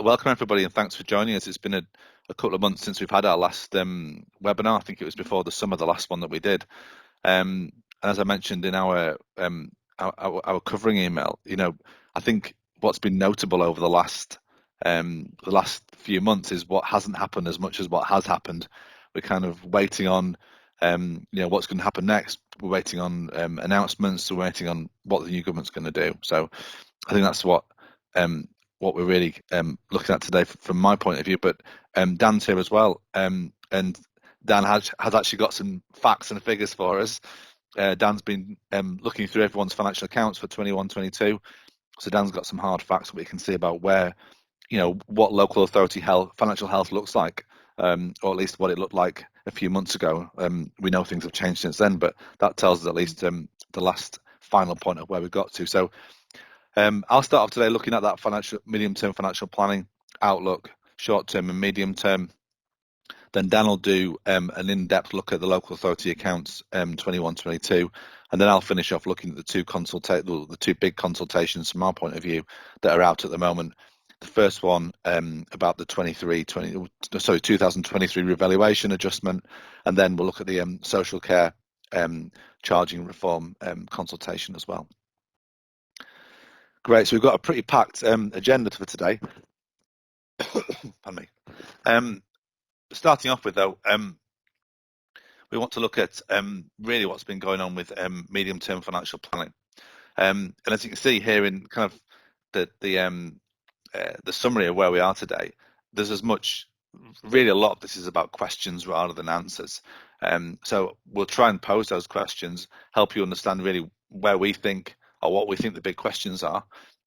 Welcome everybody, and thanks for joining us. It's been a couple of months since we've had our last webinar. I think it was before the summer, the last one that we did. And as I mentioned in our covering email, I think what's been notable over the last few months is what hasn't happened as much as what has happened. We're kind of waiting on what's going to happen next. We're waiting on announcements. We're waiting on what the new government's going to do. So I think that's what we're really looking at today from my point of view. But Dan's here as well, and Dan has actually got some facts and figures for us. Dan's been looking through everyone's financial accounts for 21-22, so Dan's got some hard facts that we can see about where, what local authority financial health looks like, or at least what it looked like a few months ago. We know things have changed since then, but that tells us at least the last final point of where we got to. So I'll start off today looking at that medium-term financial planning outlook, short-term and medium-term. Then Dan will do an in-depth look at the local authority accounts 21-22, and then I'll finish off looking at the two big consultations from our point of view that are out at the moment. The first one about the 2023 revaluation adjustment, and then we'll look at the social care charging reform consultation as well. Great, so we've got a pretty packed agenda for today. Pardon me. Starting off with, though, we want to look at really what's been going on with medium-term financial planning. And as you can see here in kind of the summary of where we are today, there's really a lot of this is about questions rather than answers. So we'll try and pose those questions, help you understand really where we think or what we think the big questions are,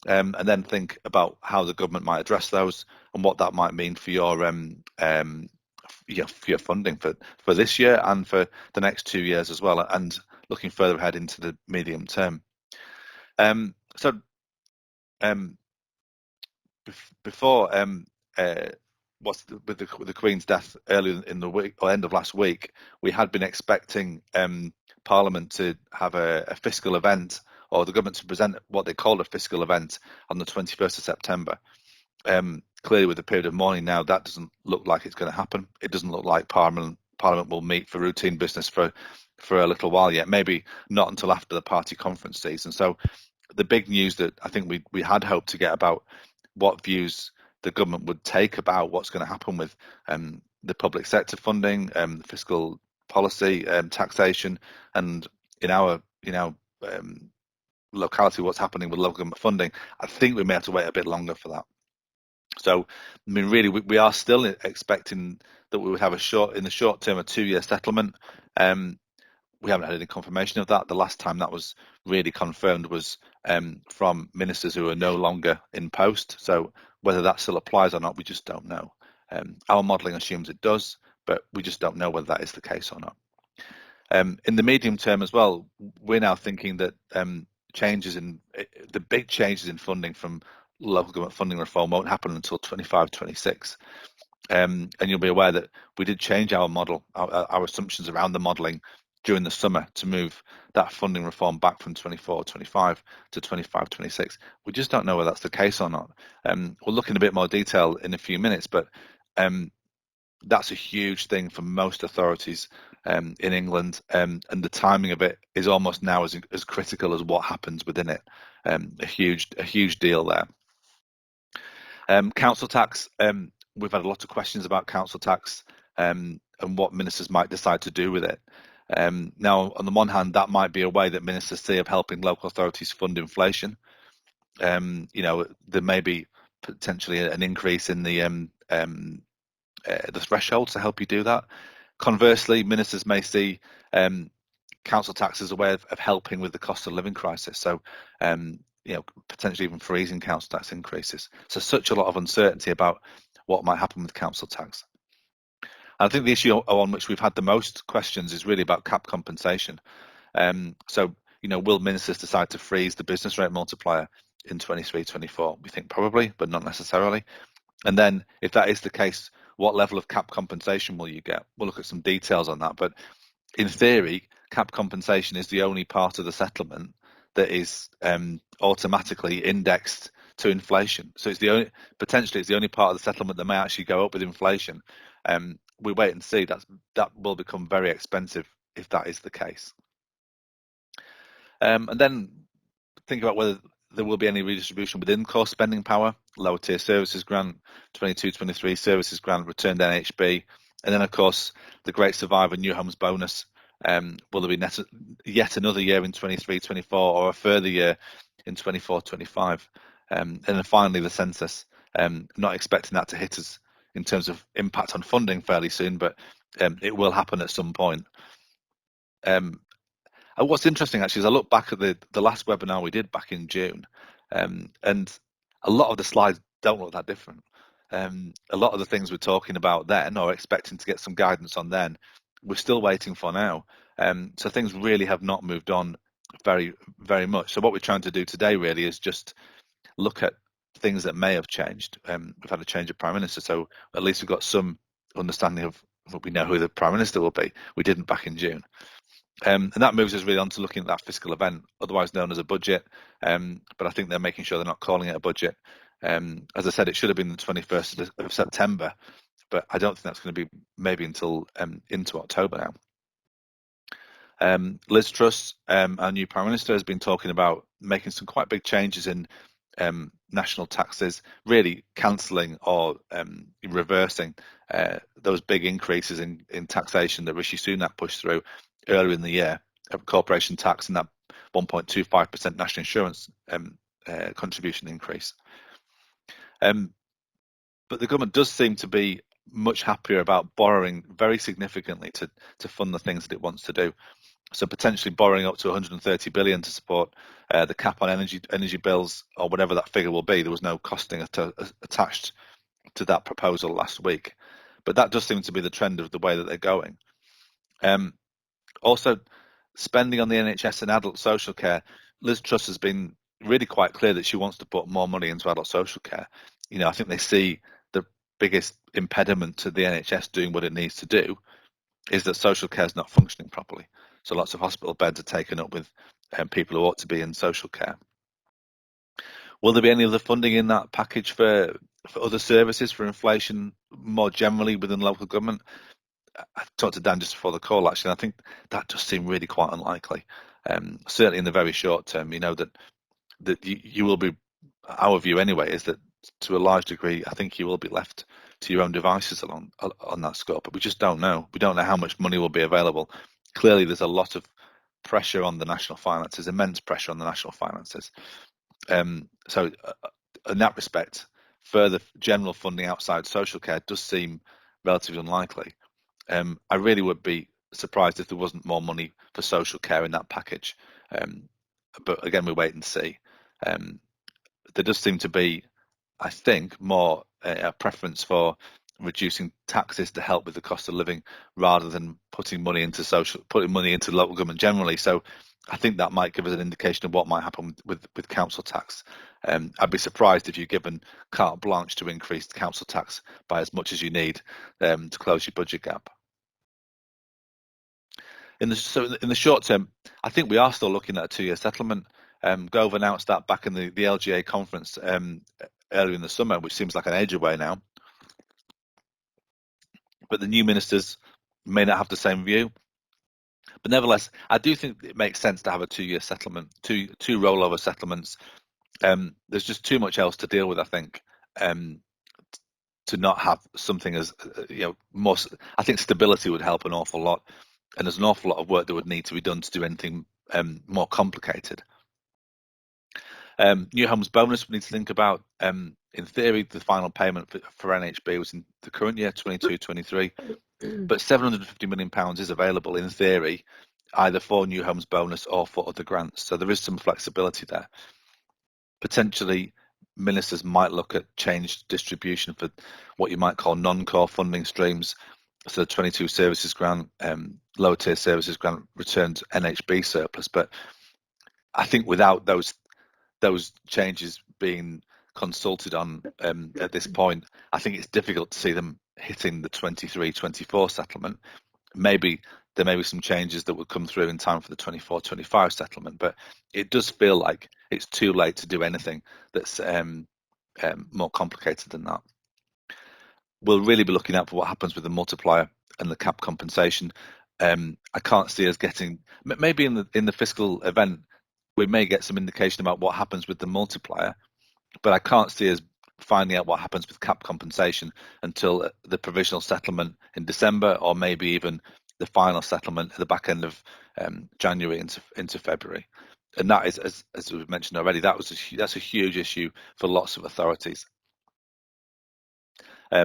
and then think about how the government might address those and what that might mean for your funding for this year and for the next 2 years as well, and looking further ahead into the medium term. Before with the Queen's death earlier in the week or end of last week, we had been expecting Parliament to have a fiscal event, or the government to present what they called a fiscal event on the 21st of September. Clearly, with the period of mourning now, that doesn't look like it's going to happen. It doesn't look like Parliament will meet for routine business for a little while yet, maybe not until after the party conference season. So the big news that I think we had hoped to get about what views the government would take about what's going to happen with the public sector funding, fiscal policy, taxation, and in our locality, what's happening with local government funding. I think we may have to wait a bit longer for that. So, I mean, really, we are still expecting that we would have in the short term, a 2-year settlement. We haven't had any confirmation of that. The last time that was really confirmed was from ministers who are no longer in post. So whether that still applies or not, we just don't know. Our modelling assumes it does, but we just don't know whether that is the case or not. In the medium term as well, we're now thinking that the big changes in funding from local government funding reform won't happen until 25-26. And you'll be aware that we did change our model, our assumptions around the modelling during the summer to move that funding reform back from 24-25 to 25-26. We just don't know whether that's the case or not. We'll look in a bit more detail in a few minutes, but that's a huge thing for most authorities in England, and the timing of it is almost now as critical as what happens within it. A huge deal there. Council tax. We've had a lot of questions about council tax and what ministers might decide to do with it. Now, on the one hand, that might be a way that ministers see of helping local authorities fund inflation. There may be potentially an increase in the thresholds to help you do that. Conversely, ministers may see council tax as a way of helping with the cost of living crisis. So, potentially even freezing council tax increases. So such a lot of uncertainty about what might happen with council tax. I think the issue on which we've had the most questions is really about cap compensation. So, will ministers decide to freeze the business rate multiplier in 23-24? We think probably, but not necessarily. And then if that is the case, what level of cap compensation will you get? We'll look at some details on that. But in theory, cap compensation is the only part of the settlement that is automatically indexed to inflation. So it's potentially the only part of the settlement that may actually go up with inflation. We wait and see. That will become very expensive if that is the case. And then think about whether there will be any redistribution within core spending power, lower tier services grant, 22-23 services grant, returned NHB, and then of course the Great Survivor New Homes bonus. Will there be yet another year in 23-24 or a further year in 24-25? And then finally the census. Not expecting that to hit us in terms of impact on funding fairly soon, but it will happen at some point. And what's interesting actually is I look back at the last webinar we did back in June, and a lot of the slides don't look that different. A lot of the things we're talking about then or expecting to get some guidance on then, we're still waiting for now. So things really have not moved on very, very much. So what we're trying to do today really is just look at things that may have changed. We've had a change of Prime Minister, so at least we've got some understanding of what we know who the Prime Minister will be. We didn't back in June. And that moves us really on to looking at that fiscal event, otherwise known as a budget. But I think they're making sure they're not calling it a budget. As I said, it should have been the 21st of September, but I don't think that's going to be maybe until into October now. Liz Truss, our new Prime Minister, has been talking about making some quite big changes in national taxes, really cancelling or reversing those big increases in taxation that Rishi Sunak pushed through earlier in the year, of corporation tax and that 1.25% national insurance contribution increase. But the government does seem to be much happier about borrowing very significantly to fund the things that it wants to do. So potentially borrowing up to 130 billion to support the cap on energy bills or whatever that figure will be. There was no costing attached to that proposal last week, but that does seem to be the trend of the way that they're going. Also, spending on the NHS and adult social care, Liz Truss has been really quite clear that she wants to put more money into adult social care. You know, I think they see the biggest impediment to the NHS doing what it needs to do is that social care is not functioning properly. So lots of hospital beds are taken up with people who ought to be in social care. Will there be any other funding in that package for other services, for inflation more generally within local government? I talked to Dan just before the call, actually, and I think that does seem really quite unlikely. Certainly in the very short term, you know, that you will be, our view anyway, is that to a large degree, I think you will be left to your own devices on that scope, but we just don't know. We don't know how much money will be available. Clearly, there's a lot of pressure on the national finances, immense pressure on the national finances. So in that respect, further general funding outside social care does seem relatively unlikely. I really would be surprised if there wasn't more money for social care in that package. But again, we wait and see. There does seem to be, I think, more a preference for reducing taxes to help with the cost of living rather than putting money into local government generally. So I think that might give us an indication of what might happen with council tax. I'd be surprised if you're given carte blanche to increase council tax by as much as you need to close your budget gap. In the short term, I think we are still looking at a 2-year settlement. Gove announced that back in the LGA conference earlier in the summer, which seems like an age away now. But the new ministers may not have the same view. But nevertheless, I do think it makes sense to have a 2-year settlement, two rollover settlements. There's just too much else to deal with, I think, to not have something as more. I think stability would help an awful lot, and there's an awful lot of work that would need to be done to do anything more complicated. New Homes bonus we need to think about. In theory, the final payment for NHB was in the current year, 22-23, but £750 million is available in theory, either for New Homes bonus or for other grants. So there is some flexibility there. Potentially, ministers might look at changed distribution for what you might call non-core funding streams. So 22 services grant, lower tier services grant, returned NHB surplus. But I think without those changes being consulted on at this point, I think it's difficult to see them hitting the 23-24 settlement. Maybe there may be some changes that will come through in time for the 24-25 settlement, but it does feel like it's too late to do anything that's more complicated than that. We'll really be looking out for what happens with the multiplier and the cap compensation. I can't see us getting, maybe in the fiscal event, we may get some indication about what happens with the multiplier, but I can't see us finding out what happens with cap compensation until the provisional settlement in December, or maybe even the final settlement at the back end of January into February. And that is, as we've mentioned already, that's a huge issue for lots of authorities.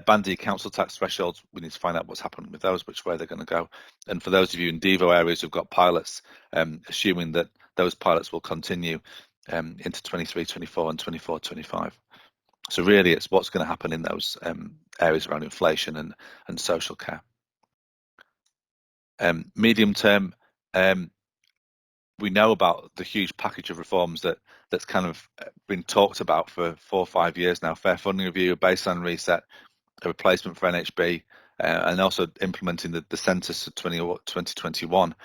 Band D council tax thresholds, we need to find out what's happening with those, which way they're going to go. And for those of you in DEVO areas who've got pilots, assuming that those pilots will continue into 23, 24 and 24, 25. So really it's what's going to happen in those areas around inflation and social care. Medium term, we know about the huge package of reforms that's kind of been talked about for 4 or 5 years now. Fair funding review, a baseline reset, a replacement for NHB, and also implementing the census of 2021.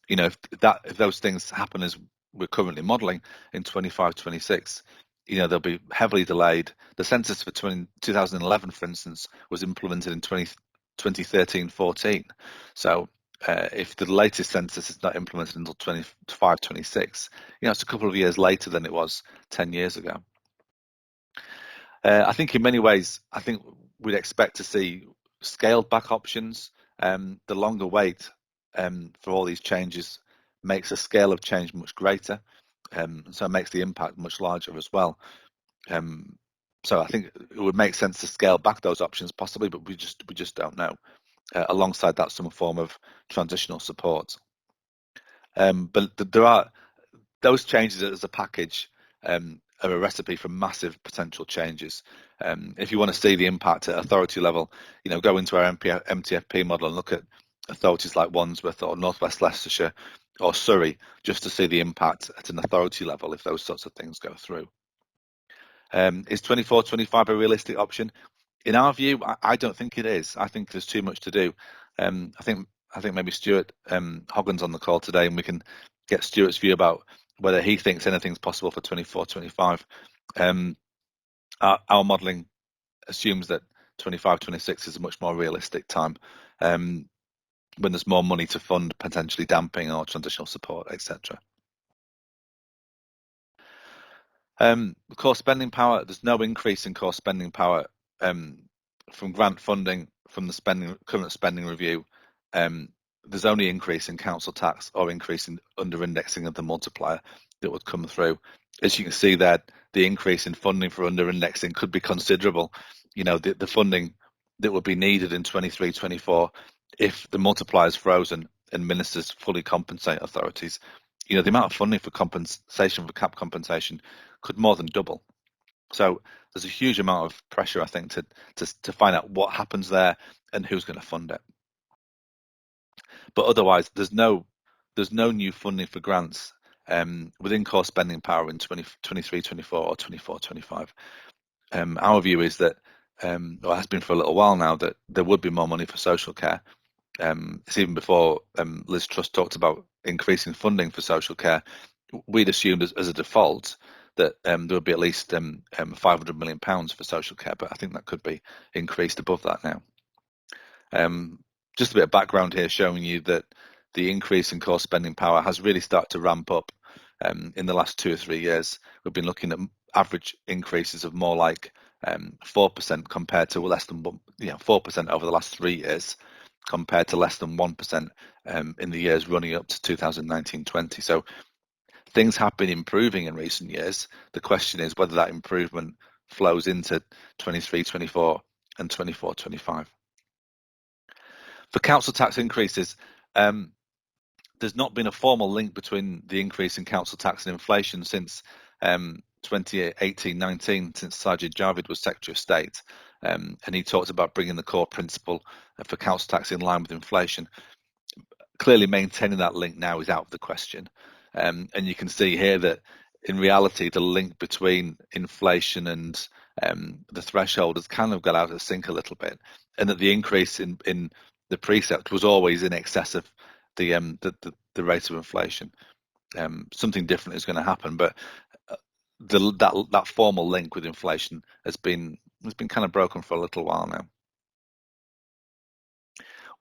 You know, if those things happen as we're currently modelling in 25, 26, you know, they'll be heavily delayed. The census for 2011, for instance, was implemented in 2013, 14. So if the latest census is not implemented until 25, 26, you know, it's a couple of years later than it was 10 years ago. I think in many ways, I think we'd expect to see scaled back options. The longer wait for all these changes makes the scale of change much greater, so it makes the impact much larger as well. So I think it would make sense to scale back those options possibly, but we just don't know. Alongside that, some form of transitional support. But there are those changes as a package. Are a recipe for massive potential changes. If you want to see the impact at authority level, you know, go into our MTFP model and look at authorities like Wandsworth or North West Leicestershire or Surrey, just to see the impact at an authority level if those sorts of things go through. Is 24, 25 a realistic option? In our view, I don't think it is. I think there's too much to do. I think maybe Stuart Hoggins on the call today, and we can get Stuart's view about whether he thinks anything's possible for 24, 25. Our modelling assumes that 25, 26 is a much more realistic time, when there's more money to fund potentially damping or transitional support, etc. Core spending power, there's no increase in core spending power from grant funding from the current spending review. There's only increase in council tax or increase in under indexing of the multiplier that would come through. As you can see there, the increase in funding for under indexing could be considerable. You know, the funding that would be needed in 23, 24 if the multiplier is frozen and ministers fully compensate authorities. You know, the amount of funding for compensation for cap compensation could more than double. So there's a huge amount of pressure, I think, to find out what happens there and who's going to fund it. But otherwise, there's no new funding for grants within core spending power in 23, 24 or 24, 25. Our view is that, or has been for a little while now, that there would be more money for social care. It's even before Liz Truss talked about increasing funding for social care. We'd assumed as a default that there would be at least £500 million for social care, but I think that could be increased above that now. Just a bit of background here showing you that the increase in core spending power has really started to ramp up in the last 2 or 3 years. We've been looking at average increases of more like 4% compared to less than 4% over the last 3 years, compared to less than 1% in the years running up to 2019-20. So things have been improving in recent years. The question is whether that improvement flows into 23, 24 and 24, 25. For council tax increases, there's not been a formal link between the increase in council tax and inflation since 2018-19, since Sajid Javid was Secretary of State, and he talked about bringing the core principle for council tax in line with inflation. Clearly maintaining that link now is out of the question, and you can see here that in reality the link between inflation and the threshold has kind of got out of sync a little bit, and that the increase in the precept was always in excess of the rate of inflation. something different is going to happen. But that formal link with inflation has been kind of broken for a little while now.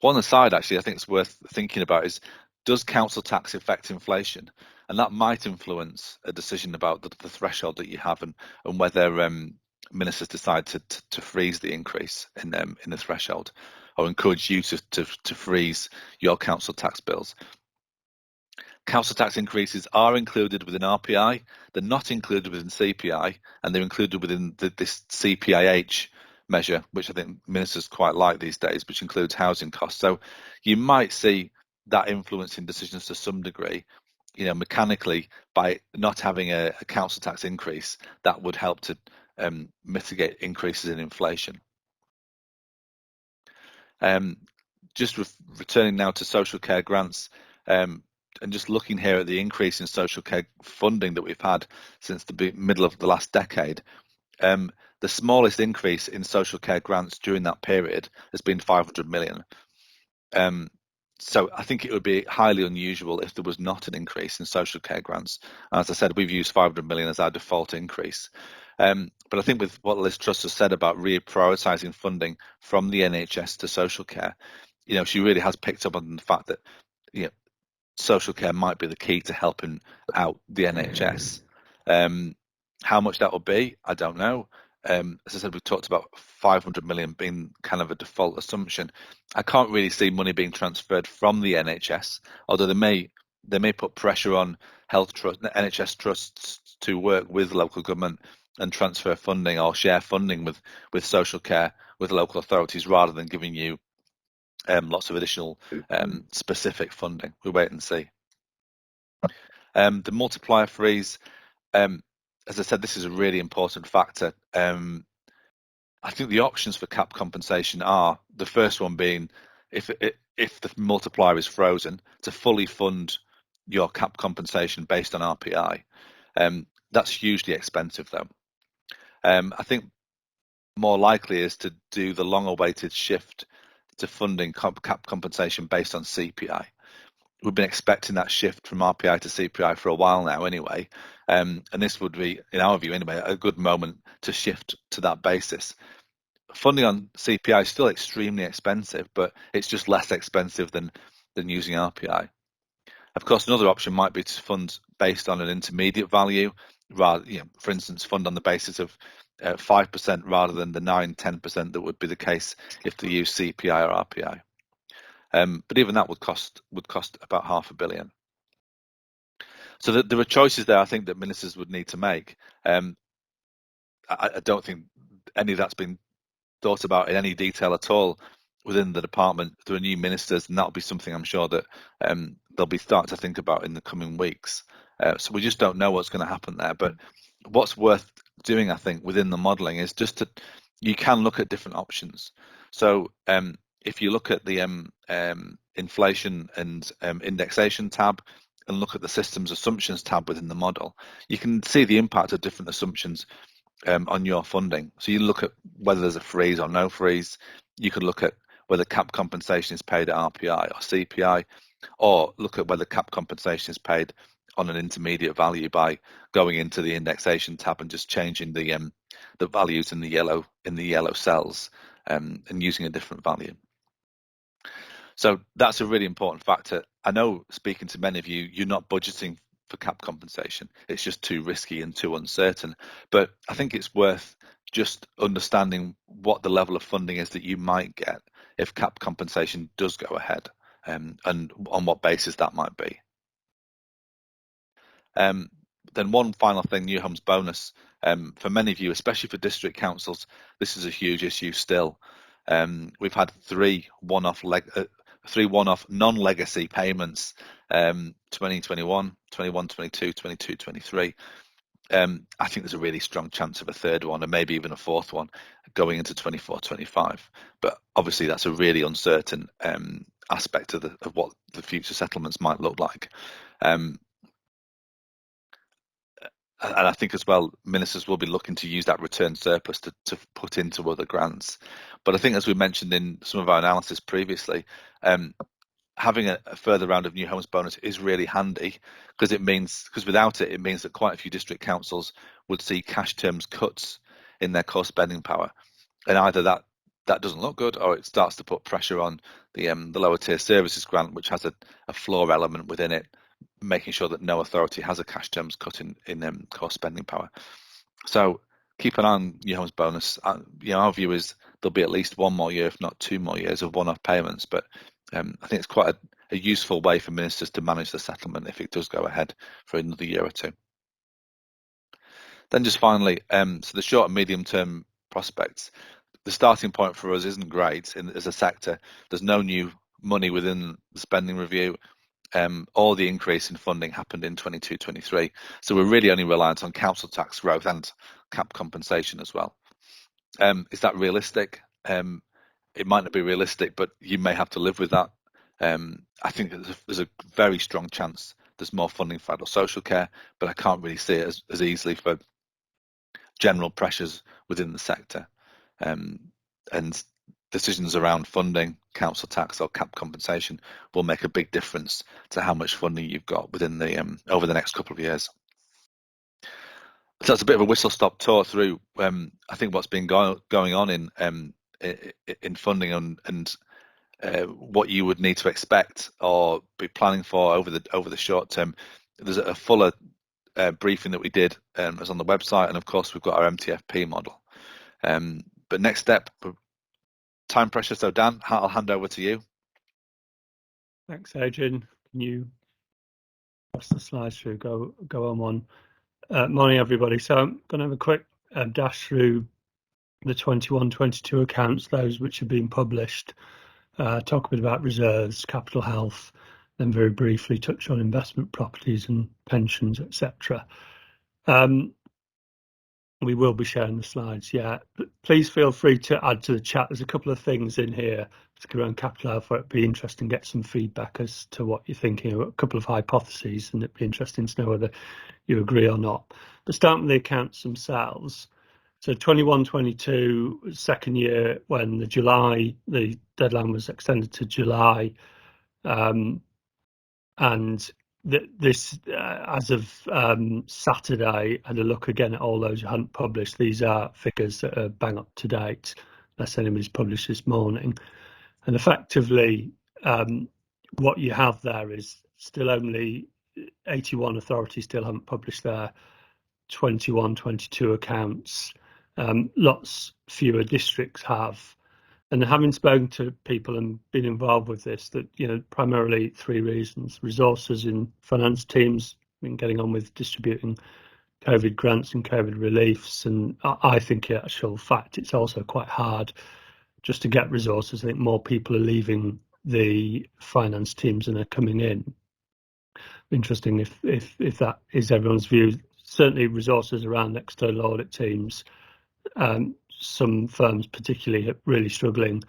One aside, actually, I think it's worth thinking about is, does council tax affect inflation? And that might influence a decision about the threshold that you have, and whether ministers decide to freeze the increase in the threshold, or encourage you to freeze your council tax bills. Council tax increases are included within RPI, they're not included within CPI, and they're included within this CPIH measure, which I think ministers quite like these days, which includes housing costs. So you might see that influencing decisions to some degree, mechanically, by not having a council tax increase that would help to mitigate increases in inflation. Just returning now to social care grants, and just looking here at the increase in social care funding that we've had since the middle of the last decade, the smallest increase in social care grants during that period has been 500 million. So I think it would be highly unusual if there was not an increase in social care grants. As I said, we've used 500 million as our default increase. But I think with what Liz Truss has said about reprioritising funding from the NHS to social care, she really has picked up on the fact that social care might be the key to helping out the NHS. How much that will be, I don't know. As I said, we've talked about 500 million being kind of a default assumption. I can't really see money being transferred from the NHS, although they may put pressure on NHS trusts to work with local government and transfer funding or share funding with social care with local authorities, rather than giving you lots of additional specific funding. We'll wait and see. The multiplier freeze, as I said, this is a really important factor. I think the options for cap compensation are, the first one being, if the multiplier is frozen, to fully fund your cap compensation based on RPI. That's hugely expensive, though. I think more likely is to do the long-awaited shift to funding cap compensation based on CPI. We've been expecting that shift from RPI to CPI for a while now anyway, and this would be, in our view anyway, a good moment to shift to that basis. Funding on CPI is still extremely expensive, but it's just less expensive than using RPI. Of course, another option might be to fund based on an intermediate value, rather, for instance, fund on the basis of 5% rather than the 9-10% that would be the case if they use CPI or RPI. But even that would cost about £500 million. So there are choices there, I think, that ministers would need to make. I don't think any of that's been thought about in any detail at all within the department. There are new ministers, and that'll be something I'm sure that they'll be starting to think about in the coming weeks. So we just don't know what's going to happen there. But what's worth doing, I think, within the modelling is just you can look at different options. So if you look at the inflation and indexation tab, and look at the systems assumptions tab within the model, you can see the impact of different assumptions on your funding. So you look at whether there's a freeze or no freeze. You could look at whether cap compensation is paid at RPI or CPI, or look at whether cap compensation is paid on an intermediate value by going into the indexation tab and just changing the values in the yellow cells and using a different value. So that's a really important factor. I know, speaking to many of you, you're not budgeting for cap compensation. It's just too risky and too uncertain. But I think it's worth just understanding what the level of funding is that you might get if cap compensation does go ahead, and on what basis that might be. Then one final thing, New Homes Bonus. For many of you, especially for district councils, this is a huge issue still. We've had three one-off non-legacy payments, 2021, 21, 22, 22, 23. I think there's a really strong chance of a third one, and maybe even a fourth one going into 24, 25. But obviously that's a really uncertain aspect of what the future settlements might look like. And I think as well, ministers will be looking to use that return surplus to put into other grants. But I think, as we mentioned in some of our analysis previously, having a further round of New Homes bonus is really handy, because without it, it means that quite a few district councils would see cash terms cuts in their core spending power, and either that doesn't look good, or it starts to put pressure on the lower tier services grant, which has a floor element within it, making sure that no authority has a cash terms cut in core spending power. So keep an eye on New Homes bonus. Our view is there'll be at least one more year, if not 2 more years, of one-off payments. But I think it's quite a useful way for ministers to manage the settlement if it does go ahead for another year or two. Then just finally, so the short and medium term prospects. The starting point for us isn't great as a sector. There's no new money within the spending review. All the increase in funding happened in 22-23, so we're really only reliant on council tax growth and cap compensation as well. Is that realistic? It might not be realistic, but you may have to live with that. I think there's a very strong chance there's more funding for adult social care, but I can't really see it as easily for general pressures within the sector. And decisions around funding, council tax or cap compensation will make a big difference to how much funding you've got within the over the next couple of years. So that's a bit of a whistle-stop tour through I think what's been going on in funding and what you would need to expect or be planning for over the short term. There's a fuller briefing that we did is on the website, and of course we've got our MTFP model. But next step, time pressure. So Dan, I'll hand over to you. Thanks, Adrian. Can you pass the slides through? Go on one. Morning, everybody. So I'm going to have a quick dash through the 21-22 accounts, those which have been published. Talk a bit about reserves, capital health, then very briefly touch on investment properties and pensions, etc. We will be sharing the slides, yeah. But please feel free to add to the chat. There's a couple of things in here, particularly around capital health, where it'd be interesting to get some feedback as to what you're thinking. A couple of hypotheses, and it'd be interesting to know whether you agree or not. But starting with the accounts themselves. So 21-22, second year, when the deadline was extended to July, and this, as of Saturday, had a look again at all those who hadn't published. These are figures that are bang up to date, unless anybody's published this morning. And effectively, what you have there is still only 81 authorities still haven't published their 21-22 accounts. Lots fewer districts have. And having spoken to people and been involved with this, that, primarily three reasons: resources in finance teams, getting on with distributing COVID grants and COVID reliefs. And I think in actual fact, it's also quite hard just to get resources. I think more people are leaving the finance teams than are coming in. Interesting if that is everyone's view. Certainly resources around external audit teams. Some firms particularly are really struggling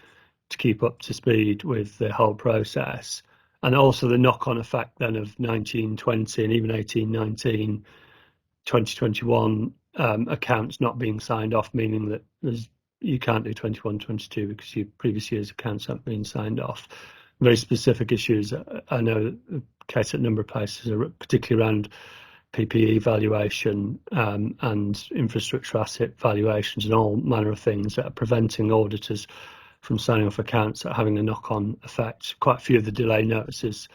to keep up to speed with the whole process, and also the knock-on effect then of 19-20 and even 18-19, 20-21 accounts not being signed off, meaning that you can't do 21-22 because your previous year's accounts haven't been signed off. Very specific issues. I know the case at a number of places, are particularly around PPE valuation and infrastructure asset valuations and all manner of things that are preventing auditors from signing off accounts, that are having a knock-on effect. Quite a few of the delay notices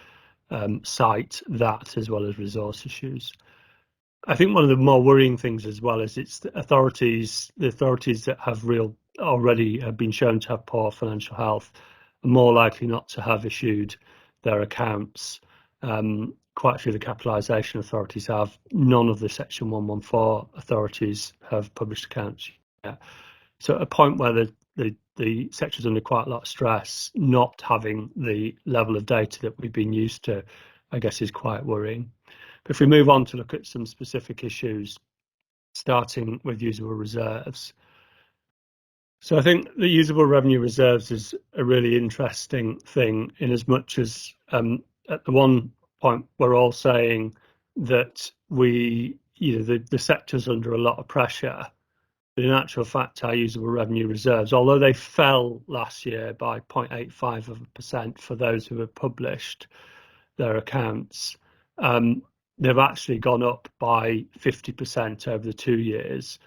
cite that, as well as resource issues. I think one of the more worrying things as well is it's the authorities that have already have been shown to have poor financial health are more likely not to have issued their accounts. Quite a few of the capitalisation authorities have. None of the Section 114 authorities have published accounts yet. So at a point where the sector's under quite a lot of stress, not having the level of data that we've been used to, I guess, is quite worrying. But if we move on to look at some specific issues, starting with usable reserves. So I think the usable revenue reserves is a really interesting thing, in as much as at the one point we're all saying that the sector's under a lot of pressure, But in actual fact, our usable revenue reserves, although they fell last year by 0.85% for those who have published their accounts, they've actually gone up by 50% over the 2 years.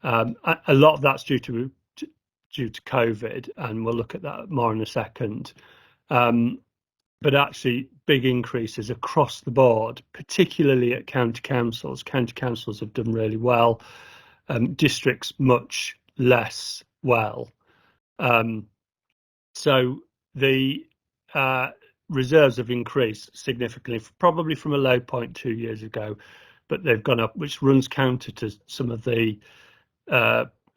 A lot of that's due to COVID, and we'll look at that more in a second. But actually, big increases across the board, particularly at county councils. County councils have done really well. Districts much less well. So the reserves have increased significantly, probably from a low point 2 years ago, but they've gone up, which runs counter to some of the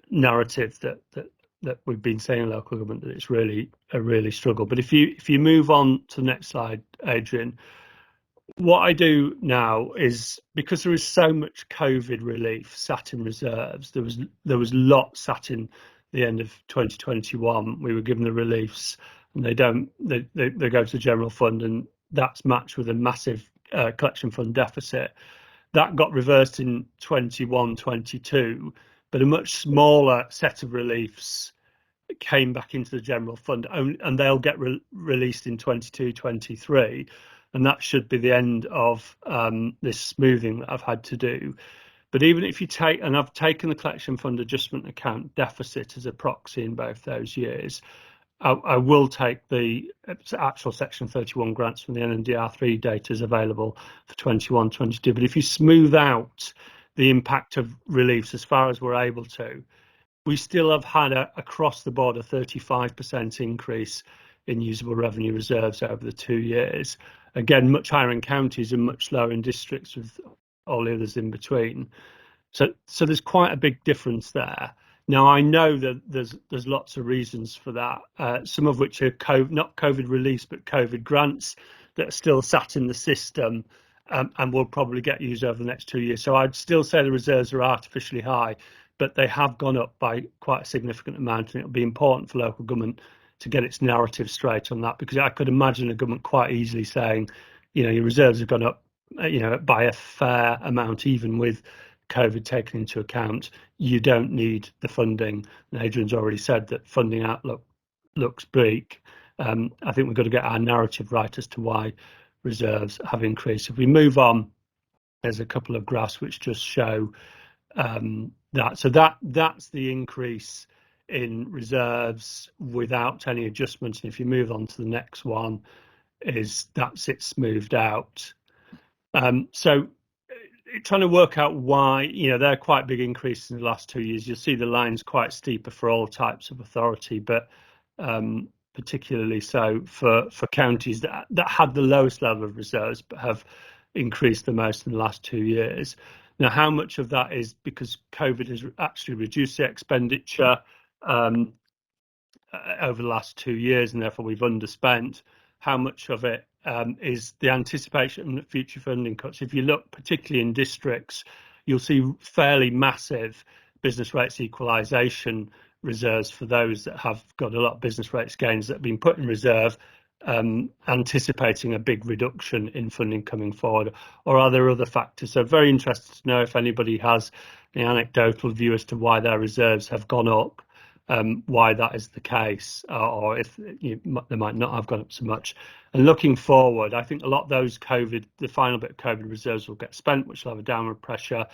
narrative that we've been saying in local government, that it's really a struggle. But if you move on to the next slide, Adrian, what I do now is, because there is so much COVID relief sat in reserves, there was lots sat in the end of 2021. We were given the reliefs, and they go to the general fund, and that's matched with a massive collection fund deficit. That got reversed in 21-22, but a much smaller set of reliefs came back into the general fund, and they'll get released in 22-23. And that should be the end of this smoothing that I've had to do. But even if you take, and I've taken the collection fund adjustment account deficit as a proxy in both those years, I will take the actual Section 31 grants from the NNDR3 data is available for 21-22. But if you smooth out the impact of reliefs as far as we're able to, we still have had across the board a 35% increase in usable revenue reserves over the 2 years. Again, much higher in counties and much lower in districts, with all the others in between. So there's quite a big difference there. Now, I know that there's lots of reasons for that, some of which are not COVID release, but COVID grants that are still sat in the system and will probably get used over the next 2 years. So I'd still say the reserves are artificially high, but they have gone up by quite a significant amount, and it'll be important for local government to get its narrative straight on that, because I could imagine a government quite easily saying, your reserves have gone up, by a fair amount, even with COVID taken into account. You don't need the funding. And Adrian's already said that funding outlook looks bleak. I think we've got to get our narrative right as to why reserves have increased. If we move on, there's a couple of graphs which just show that. So that's the increase in reserves without any adjustments. And if you move on to the next one, that's it smoothed out. So trying to work out why, there are quite big increases in the last 2 years. You'll see the line's quite steeper for all types of authority, but particularly so for counties that had the lowest level of reserves but have increased the most in the last 2 years. Now, how much of that is because COVID has actually reduced the expenditure over the last 2 years, and therefore we've underspent? How much of it is the anticipation of future funding cuts? If you look particularly in districts, you'll see fairly massive business rates equalisation reserves for those that have got a lot of business rates gains that have been put in reserve, anticipating a big reduction in funding coming forward. Or are there other factors? So very interested to know if anybody has the anecdotal view as to why their reserves have gone up, why that is the case, or if they might not have gone up so much. And looking forward, I think a lot of those the final bit of COVID reserves will get spent, which will have a downward pressure.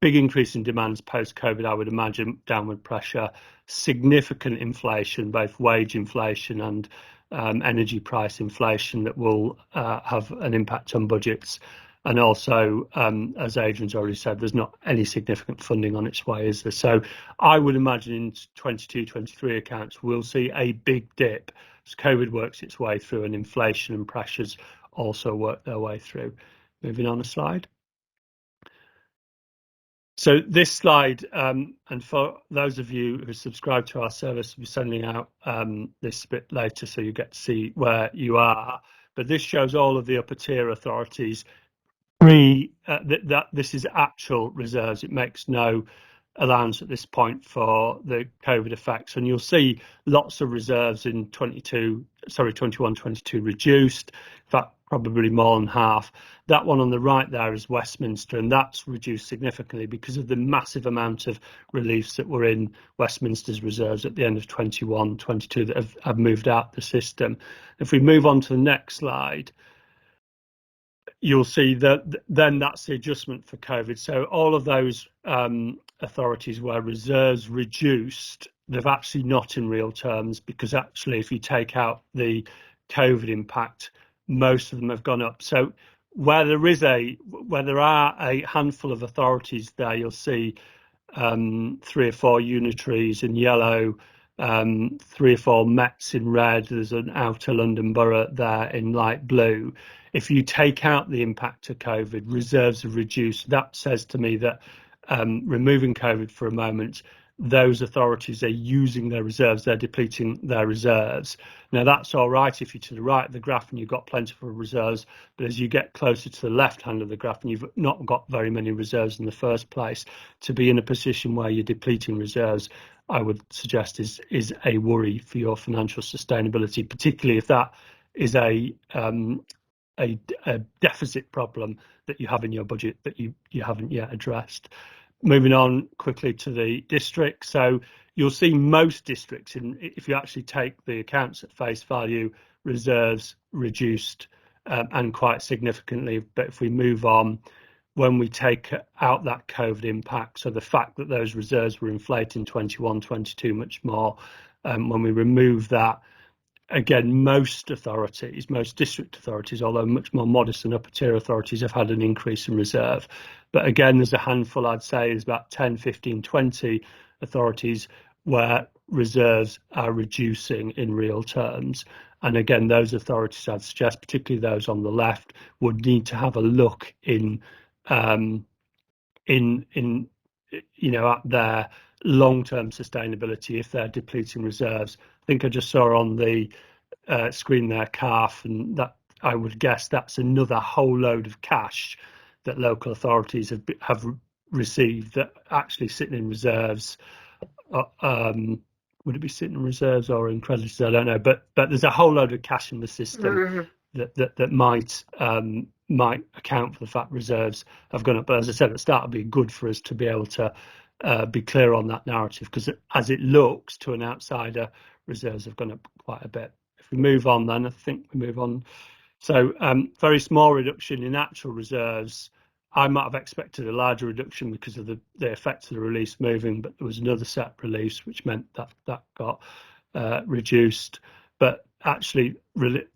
Big increase in demands post-COVID, I would imagine, downward pressure. Significant inflation, both wage inflation and energy price inflation, that will have an impact on budgets. And also, as Adrian's already said, there's not any significant funding on its way, is there? So I would imagine in 22-23 accounts, we'll see a big dip as COVID works its way through and inflation and pressures also work their way through. Moving on a slide. So this slide, and for those of you who subscribe to our service, we'll be sending out this a bit later, so you get to see where you are. But this shows all of the upper tier authorities. That this is actual reserves. It makes no allowance at this point for the COVID effects, and you'll see lots of reserves in 21-22 reduced. In fact, probably more than half. That one on the right there is Westminster, and that's reduced significantly because of the massive amount of reliefs that were in Westminster's reserves at the end of 21, 22 that have moved out the system. If we move on to the next slide, you'll see that then that's the adjustment for COVID. So all of those authorities where reserves reduced, they've actually not in real terms, because actually if you take out the COVID impact, most of them have gone up. So where there are a handful of authorities there, you'll see 3 or 4 unitaries in yellow, 3 or 4 Mets in red. There's an outer London borough there in light blue. If you take out the impact of COVID, reserves have reduced. That says to me that removing COVID for a moment, those authorities are using their reserves, they're depleting their reserves. Now that's all right if you're to the right of the graph and you've got plentiful reserves, but as you get closer to the left hand of the graph and you've not got very many reserves in the first place, to be in a position where you're depleting reserves, I would suggest is a worry for your financial sustainability, particularly if that is a deficit problem that you have in your budget that you haven't yet addressed. Moving on quickly to the districts. So you'll see most districts, if you actually take the accounts at face value, reserves reduced and quite significantly. But if we move on, when we take out that COVID impact, so the fact that those reserves were inflated in 21, 22 much more, when we remove that, again, most district authorities, although much more modest than upper tier authorities, have had an increase in reserve. But again, there's a handful, I'd say, there's about 10, 15, 20 authorities where reserves are reducing in real terms. And again, those authorities, I'd suggest, particularly those on the left, would need to have a look at their long-term sustainability if they're depleting reserves. I think I just saw on the screen there CARF, and that I would guess that's another whole load of cash that local authorities have received that actually sitting in reserves. Would it be sitting in reserves or in creditors? I don't know, but there's a whole load of cash in the system that might account for the fact reserves have gone up. But as I said at the start, it'd be good for us to be able to be clear on that narrative, because as it looks to an outsider, reserves have gone up quite a bit. If we move on, then I think we move on. So very small reduction in actual reserves. I might have expected a larger reduction because of the effects of the release moving, but there was another set release which meant that got reduced. But actually,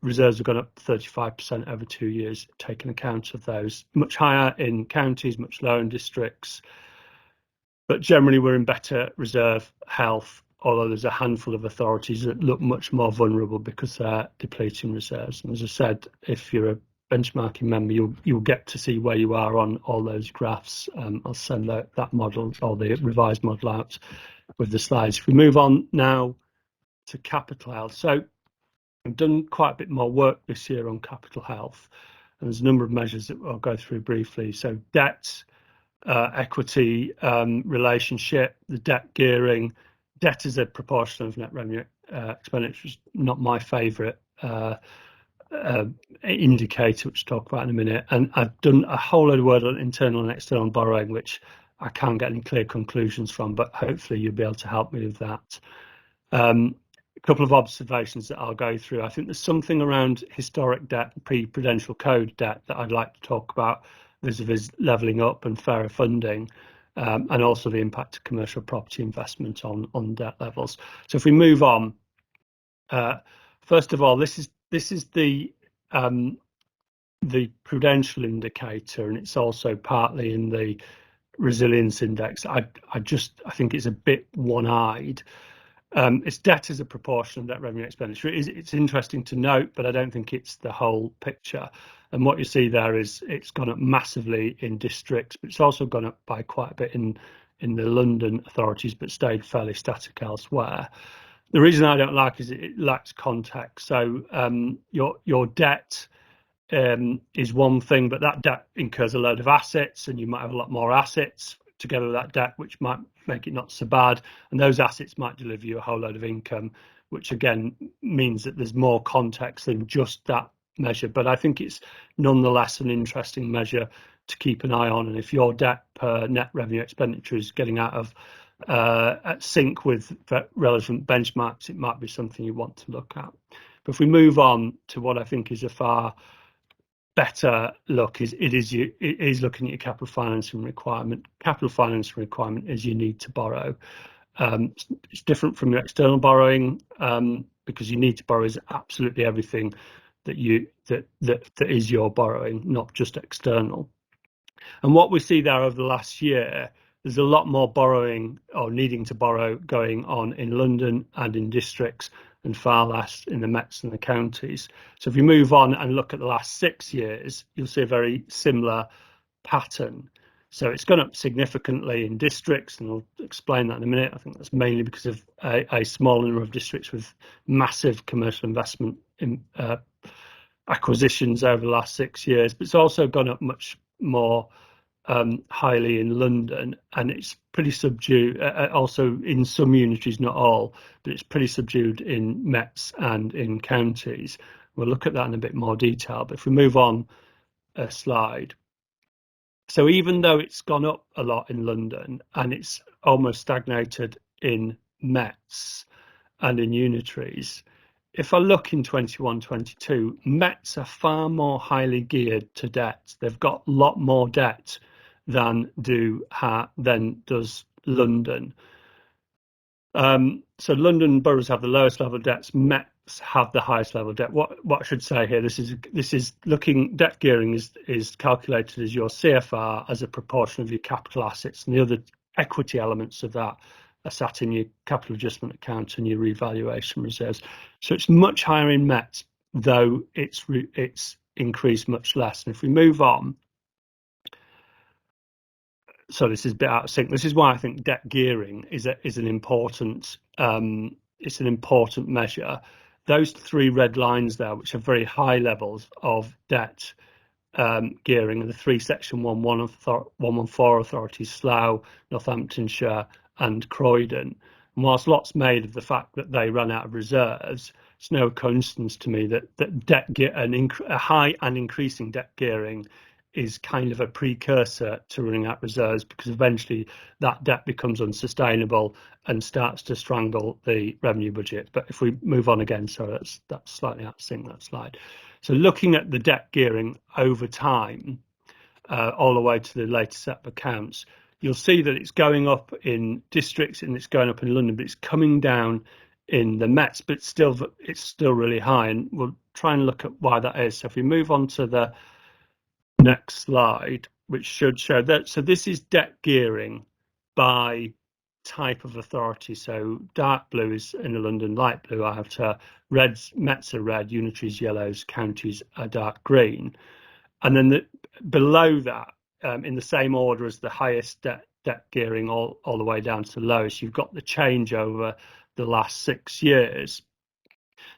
reserves have gone up 35% over 2 years, taking account of those. Much higher in counties, much lower in districts. But generally, we're in better reserve health, although there's a handful of authorities that look much more vulnerable because they're depleting reserves. And as I said, if you're a benchmarking member, you'll get to see where you are on all those graphs. I'll send that model or the revised model out with the slides. If we move on now to capital health. So I've done quite a bit more work this year on capital health, and there's a number of measures that I'll go through briefly. So debt, equity relationship, the debt gearing. Debt as a proportion of net revenue expenditure is not my favourite indicator, which I'll talk about in a minute. And I've done a whole load of work on internal and external borrowing, which I can't get any clear conclusions from, but hopefully you'll be able to help me with that. A couple of observations that I'll go through. I think there's something around historic debt, pre-Prudential Code debt, that I'd like to talk about vis-a-vis levelling up and fairer funding. And also the impact of commercial property investment on debt levels. So if we move on, first of all, this is the prudential indicator, and it's also partly in the resilience index. I think it's a bit one-eyed. It's debt as a proportion of net revenue expenditure. It's interesting to note, but I don't think it's the whole picture. And what you see there is it's gone up massively in districts, but it's also gone up by quite a bit in the London authorities, but stayed fairly static elsewhere. The reason I don't like is it lacks context. So your debt is one thing, but that debt incurs a load of assets, and you might have a lot more assets together with that debt, which might make it not so bad. And those assets might deliver you a whole load of income, which again means that there's more context than just that measure, but I think it's nonetheless an interesting measure to keep an eye on. And if your debt per net revenue expenditure is getting out of at sync with relevant benchmarks, it might be something you want to look at. But if we move on to what I think is a far better look, it is looking at your capital financing requirement. Capital financing requirement is you need to borrow. It's different from your external borrowing because you need to borrow is absolutely everything that is your borrowing, not just external. And what we see there over the last year, there's a lot more borrowing or needing to borrow going on in London and in districts, and far less in the Mets and the counties. So if you move on and look at the last 6 years, you'll see a very similar pattern. So it's gone up significantly in districts, and I'll explain that in a minute. I think that's mainly because of a small number of districts with massive commercial investment in acquisitions over the last 6 years, but it's also gone up much more highly in London, and it's pretty subdued also in some unitaries, not all, but it's pretty subdued in Mets and in counties. We'll look at that in a bit more detail, but if we move on a slide. So even though it's gone up a lot in London and it's almost stagnated in Mets and in unitaries, if I look in 21-22, Mets are far more highly geared to debt. They've got a lot more debt than does London. So London boroughs have the lowest level of debts. Mets have the highest level of debt. What I should say here, this is looking, debt gearing is calculated as your CFR as a proportion of your capital assets, and the other equity elements of that are sat in your capital adjustment account and your revaluation reserves. So it's much higher in Mets, though it's increased much less. And if we move on, so this is a bit out of sync. This is why I think debt gearing is an important it's an important measure. Those 3 red lines there, which are very high levels of debt gearing, are the 3 Section 114 authorities: Slough, Northamptonshire, and Croydon. And whilst lots made of the fact that they run out of reserves, it's no coincidence to me that a high and increasing debt gearing is kind of a precursor to running out reserves, because eventually that debt becomes unsustainable and starts to strangle the revenue budget. But if we move on again, so that's slightly out of sync, that slide. So looking at the debt gearing over time, all the way to the latest set of accounts, you'll see that it's going up in districts and it's going up in London, but it's coming down in the Mets, but it's still really high. And we'll try and look at why that is. So if we move on to the next slide, which should show that. So this is debt gearing by type of authority. So dark blue is in the London, light blue outer, reds, Mets are red, unitaries yellows, counties are dark green. And then below that, in the same order as the highest debt gearing all the way down to the lowest, you've got the change over the last 6 years.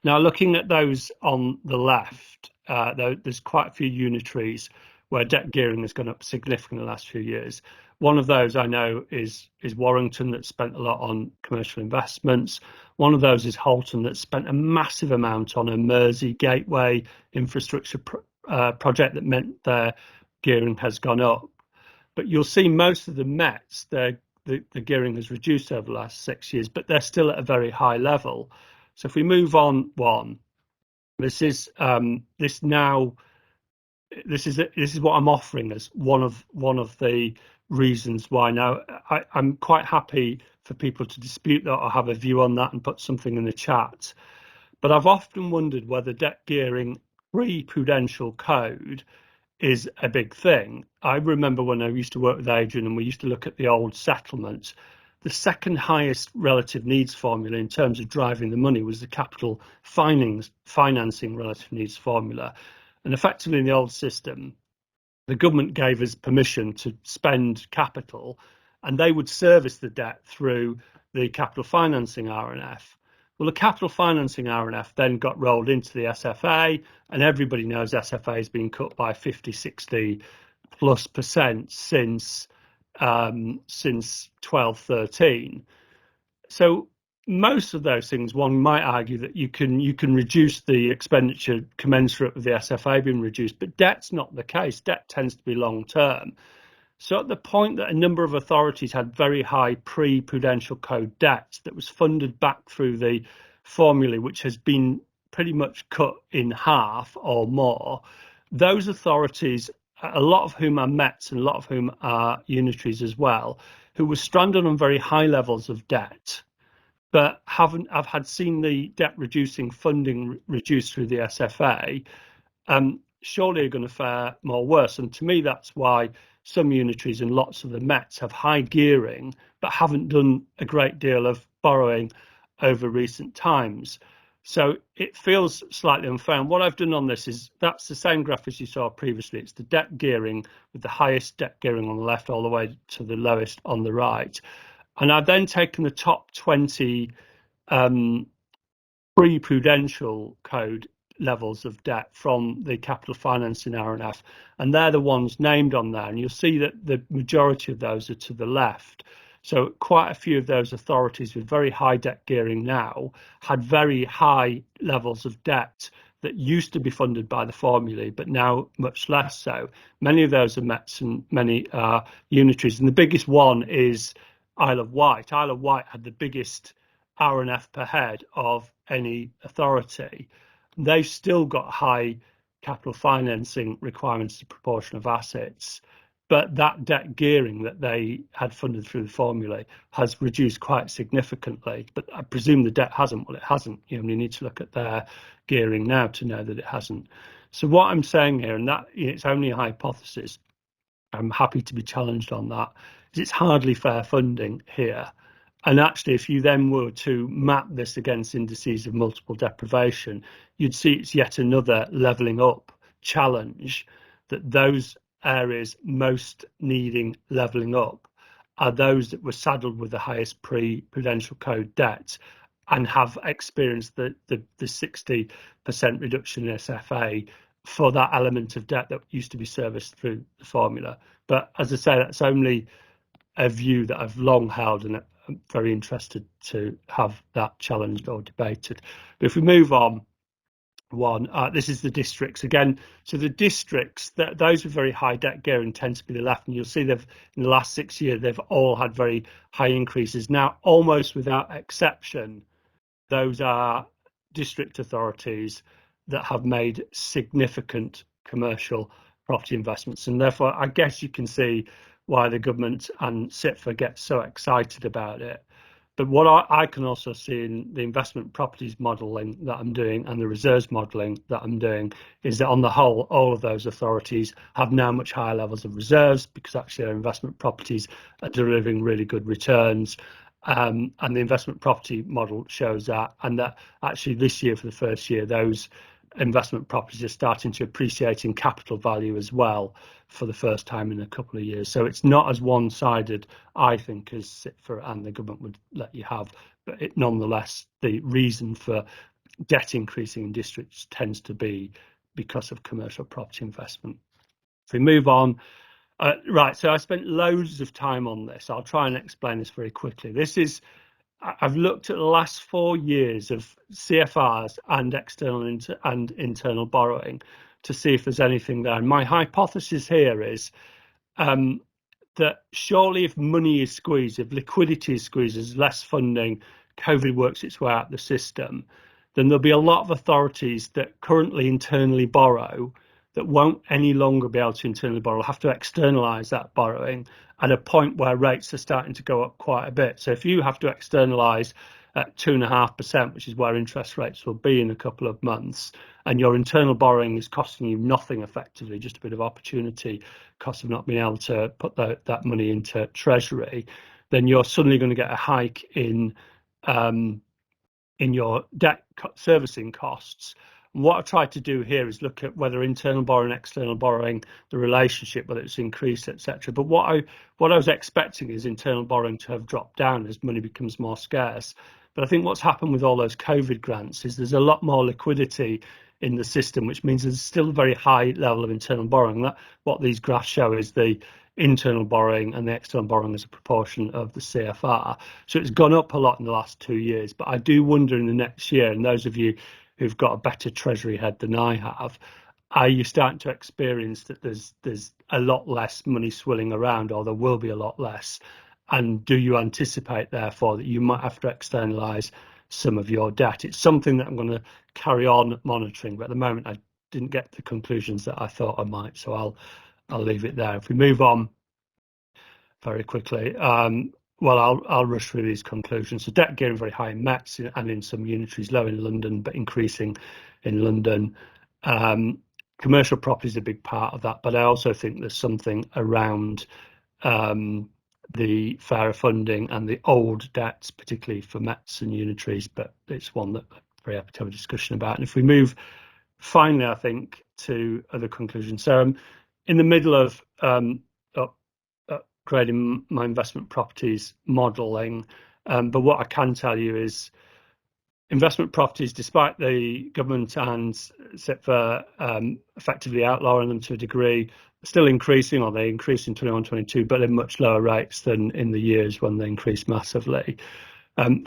Now, looking at those on the left, there's quite a few unitaries where debt gearing has gone up significantly in the last few years. One of those I know is Warrington, that spent a lot on commercial investments. One of those is Halton, that spent a massive amount on a Mersey Gateway infrastructure project that meant their gearing has gone up. But you'll see most of the Mets, the gearing has reduced over the last 6 years, but they're still at a very high level. So if we move on this is what I'm offering as one of the reasons why. Now, I'm quite happy for people to dispute that or have a view on that and put something in the chat. But I've often wondered whether debt gearing pre-Prudential Code is a big thing. I remember when I used to work with Adrian and we used to look at the old settlements, the second highest relative needs formula in terms of driving the money was the capital financing relative needs formula. And effectively in the old system, the government gave us permission to spend capital and they would service the debt through the capital financing RNF. Well, the capital financing RNF then got rolled into the SFA, and everybody knows SFA has been cut by 50, 60 plus % since 12-13. So most of those things, one might argue that you can reduce the expenditure commensurate with the SFA being reduced, but debt's not the case. Debt tends to be long term. So at the point that a number of authorities had very high pre-Prudential Code debt that was funded back through the formula, which has been pretty much cut in half or more, those authorities, a lot of whom are Mets and a lot of whom are unitaries as well, who were stranded on very high levels of debt, but I've had seen the debt reducing funding reduced through the SFA, surely are going to fare more worse. And to me, that's why some unitaries and lots of the Mets have high gearing, but haven't done a great deal of borrowing over recent times. So it feels slightly unfair. And what I've done on this is that's the same graph as you saw previously. It's the debt gearing with the highest debt gearing on the left all the way to the lowest on the right. And I've then taken the top 20 pre-Prudential Code levels of debt from the capital financing RNF, and they're the ones named on there. And you'll see that the majority of those are to the left. So quite a few of those authorities with very high debt gearing now had very high levels of debt that used to be funded by the formulae, but now much less so. Many of those are Mets and many are unitaries. And the biggest one is Isle of Wight. Isle of Wight had the biggest RNF per head of any authority. They've still got high capital financing requirements to proportion of assets, but that debt gearing that they had funded through the formula has reduced quite significantly. But I presume the debt hasn't. Well, it hasn't. You need to look at their gearing now to know that it hasn't. So what I'm saying here, and that it's only a hypothesis, I'm happy to be challenged on that, is it's hardly fair funding here. And actually, if you then were to map this against indices of multiple deprivation, you'd see it's yet another levelling up challenge, that those areas most needing levelling up are those that were saddled with the highest pre-Prudential Code debt and have experienced the 60% reduction in SFA for that element of debt that used to be serviced through the formula. But as I say, that's only a view that I've long held, and I'm very interested to have that challenged or debated. But if we move on, this is the districts again. So the districts, those with very high debt gearing tend to be the left, and you'll see they've in the last 6 years they've all had very high increases. Now, almost without exception, those are district authorities that have made significant commercial property investments, and therefore I guess you can see why the government and CITFA get so excited about it. But what I can also see in the investment properties modelling that I'm doing and the reserves modelling that I'm doing is that on the whole, all of those authorities have now much higher levels of reserves because actually their investment properties are delivering really good returns. And the investment property model shows that, and that actually this year, for the first year, those investment properties are starting to appreciate in capital value as well for the first time in a couple of years. So it's not as one-sided, I think, as CITFA and the government would let you have, but nonetheless, the reason for debt increasing in districts tends to be because of commercial property investment. If we move on, right, so I spent loads of time on this. I'll try and explain this very quickly. I've looked at the last 4 years of CFRs and external and internal borrowing to see if there's anything there. And my hypothesis here is that surely if money is squeezed, if liquidity is squeezed, as less funding, COVID works its way out the system, then there'll be a lot of authorities that currently internally borrow that won't any longer be able to internally borrow, have to externalise that borrowing at a point where rates are starting to go up quite a bit. So if you have to externalise at 2.5%, which is where interest rates will be in a couple of months, and your internal borrowing is costing you nothing effectively, just a bit of opportunity cost of not being able to put that money into Treasury, then you're suddenly going to get a hike in your debt servicing costs. What I've tried to do here is look at whether internal borrowing, external borrowing, the relationship, whether it's increased, etc. But what I was expecting is internal borrowing to have dropped down as money becomes more scarce. But I think what's happened with all those COVID grants is there's a lot more liquidity in the system, which means there's still a very high level of internal borrowing. What these graphs show is the internal borrowing and the external borrowing as a proportion of the CFR. So it's gone up a lot in the last 2 years. But I do wonder in the next year, and those of you who've got a better treasury head than I have, are you starting to experience that there's a lot less money swilling around, or there will be a lot less? And do you anticipate, therefore, that you might have to externalise some of your debt? It's something that I'm going to carry on monitoring, but at the moment I didn't get the conclusions that I thought I might, so I'll leave it there. If we move on very quickly, well, I'll rush through these conclusions. So debt gearing very high in Mets and in some unitaries, low in London, but increasing in London. Commercial property is a big part of that, but I also think there's something around the fairer funding and the old debts, particularly for Mets and unitaries, but it's one that I'm very happy to have a discussion about. And if we move finally, I think, to other conclusions. So I'm in the middle of creating my investment properties modelling, but what I can tell you is investment properties, despite the government and SIPVA effectively outlawing them to a degree, still increasing, or they increased in 21-22, but at much lower rates than in the years when they increased massively.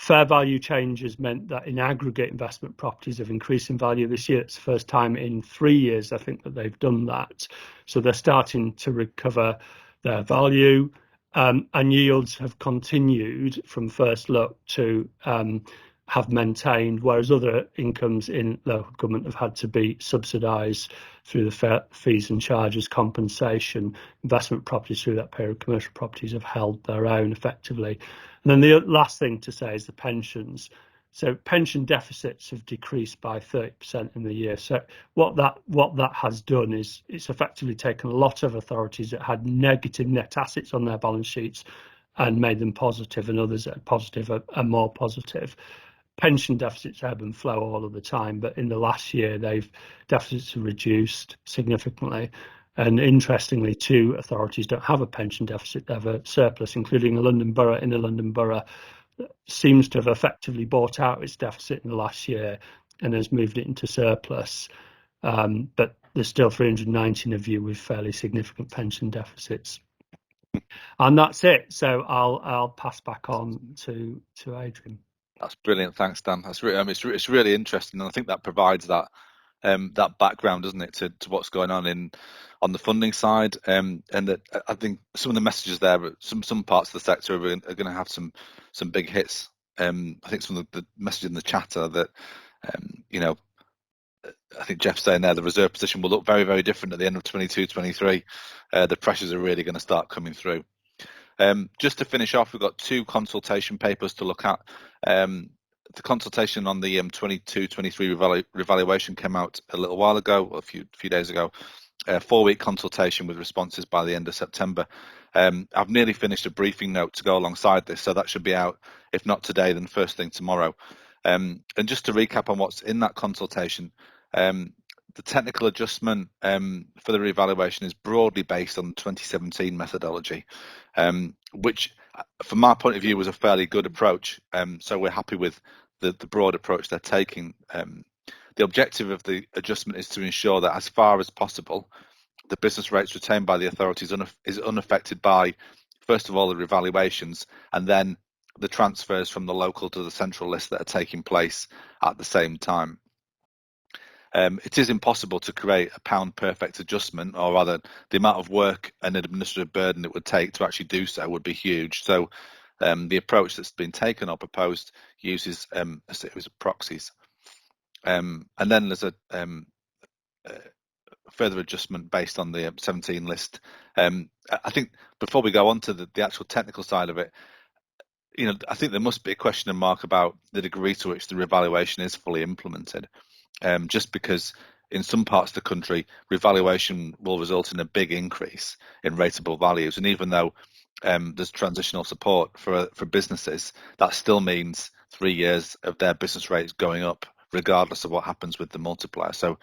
Fair value changes meant that in aggregate investment properties have increased in value this year. It's the first time in 3 years, I think, that they've done that. So they're starting to recover their value, and yields have continued from first look to have maintained, whereas other incomes in local government have had to be subsidised through the fees and charges compensation. Investment properties through that period, commercial properties have held their own effectively. And then the last thing to say is the pensions. So pension deficits have decreased by 30% in the year. So what that has done is it's effectively taken a lot of authorities that had negative net assets on their balance sheets and made them positive, and others that are positive are more positive. Pension deficits ebb and flow all of the time, but in the last year, deficits have reduced significantly. And interestingly, 2 authorities don't have a pension deficit; they have a surplus, including a London Borough. Inner London Borough seems to have effectively bought out its deficit in the last year and has moved it into surplus. But there's still 319 of you with fairly significant pension deficits. And that's it. So I'll pass back on to Adrian. That's brilliant. Thanks, Dan. That's really, it's really interesting, and I think that provides that background, doesn't it, to what's going on the funding side, and that I think some of the messages there, some parts of the sector are going to have some big hits. I think some of the messages in the chat are that, I think Jeff's saying there the reserve position will look very, very different at the end of 22-23. The pressures are really going to start coming through. Just to finish off, we've got 2 consultation papers to look at. The consultation on the 22-23 revaluation came out a little while ago, a few days ago. 4-week consultation with responses by the end of September. I've nearly finished a briefing note to go alongside this, so that should be out, if not today, then first thing tomorrow. And just to recap on what's in that consultation, the technical adjustment for the revaluation is broadly based on the 2017 methodology, which, from my point of view, was a fairly good approach. So we're happy with the broad approach they're taking. The objective of the adjustment is to ensure that, as far as possible, the business rates retained by the authorities is unaffected by, first of all, the revaluations, and then the transfers from the local to the central list that are taking place at the same time. It is impossible to create a pound perfect adjustment, or rather the amount of work and administrative burden it would take to actually do so would be huge. So the approach that's been taken or proposed uses a series of proxies. And then there's a further adjustment based on the 17 list. I think before we go on to the actual technical side of it, I think there must be a question mark about the degree to which the revaluation is fully implemented. Just because in some parts of the country, revaluation will result in a big increase in rateable values. And even though there's transitional support for businesses, that still means 3 years of their business rates going up, regardless of what happens with the multiplier. So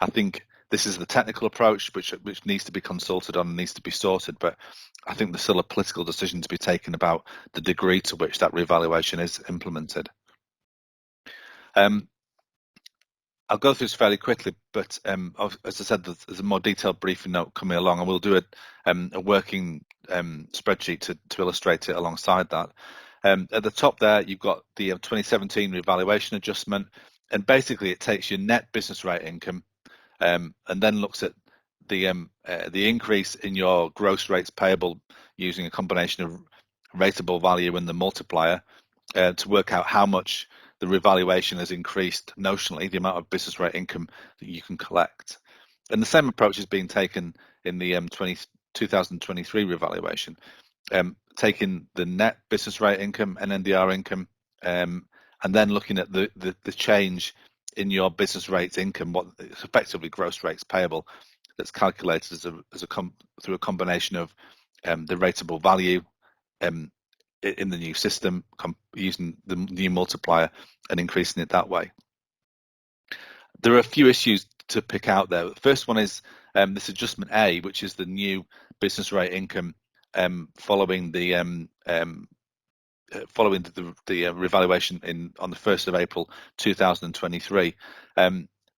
I think this is the technical approach, which needs to be consulted on and needs to be sorted. But I think there's still a political decision to be taken about the degree to which that revaluation is implemented. I'll go through this fairly quickly, but as I said, there's a more detailed briefing note coming along, and we'll do a working spreadsheet to illustrate it alongside that. At the top there, you've got the 2017 revaluation adjustment, and basically it takes your net business rate income and then looks at the increase in your gross rates payable using a combination of rateable value and the multiplier to work out how much the revaluation has increased notionally, the amount of business rate income that you can collect. And the same approach is being taken in the 2023 revaluation, taking the net business rate income and NDR income, and then looking at the change in your business rates income, what is effectively gross rates payable, that's calculated through a combination of the rateable value in the new system, using the new multiplier and increasing it that way. There are a few issues to pick out there. The first one is this adjustment A, which is the new business rate income following the revaluation on the 1st of April 2023.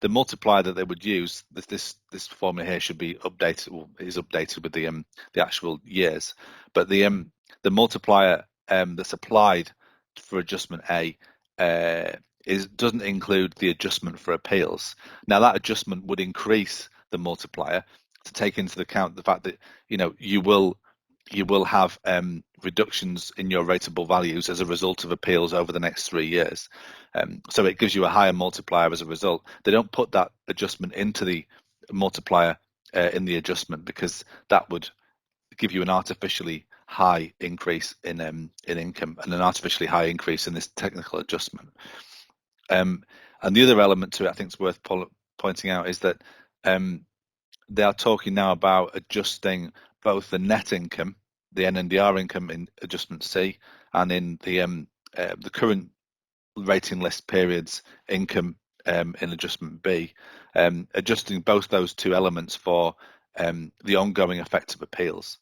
The multiplier that they would use, this formula here should be updated, or is updated with the actual years, but the multiplier that's applied for adjustment A doesn't include the adjustment for appeals. Now that adjustment would increase the multiplier to take into account the fact that you will have reductions in your rateable values as a result of appeals over the next 3 years. So it gives you a higher multiplier as a result. They don't put that adjustment into the multiplier in the adjustment, because that would give you an artificially high increase in income and an artificially high increase in this technical adjustment. And the other element to it I think is worth pointing out is that they are talking now about adjusting both the net income, the NNDR income in adjustment C, and in the current rating list periods income in adjustment B, adjusting both those two elements for the ongoing effect of appeals.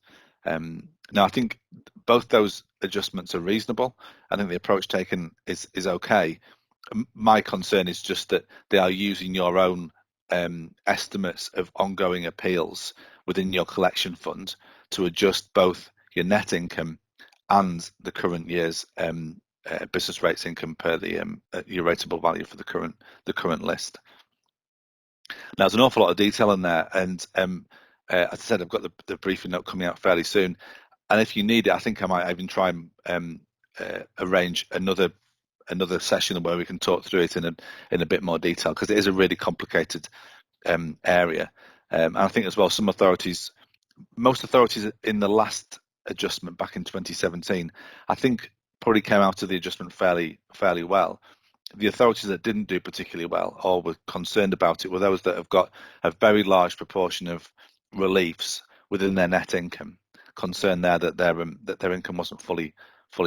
Now I think both those adjustments are reasonable. I think the approach taken is okay. My concern is just that they are using your own estimates of ongoing appeals within your collection fund to adjust both your net income and the current year's business rates income per your rateable value for the current list. Now there's an awful lot of detail in there, and as I said, I've got the briefing note coming out fairly soon, and if you need it, I think I might even try and arrange another session where we can talk through it in a bit more detail, because it is a really complicated area. And I think as well, most authorities in the last adjustment back in 2017, I think probably came out of the adjustment fairly well. The authorities that didn't do particularly well or were concerned about it were those that have got a very large proportion of reliefs within their net income, concerned there that their income wasn't fully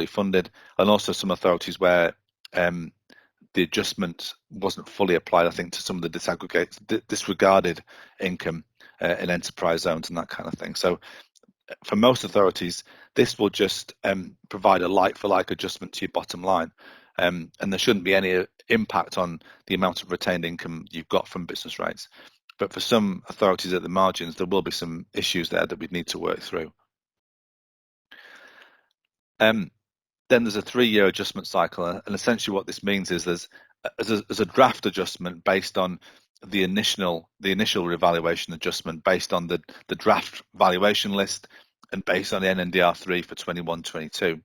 funded, and also some authorities where the adjustment wasn't fully applied, I think, to some of the disregarded income in enterprise zones and that kind of thing. So for most authorities, this will just provide a like-for-like adjustment to your bottom line, and there shouldn't be any impact on the amount of retained income you've got from business rates. But for some authorities at the margins, there will be some issues there that we need to work through. Then there's a 3-year adjustment cycle, and essentially what this means is there's a draft adjustment based on the initial revaluation adjustment based on the draft valuation list and based on the NNDR3 for 21-22.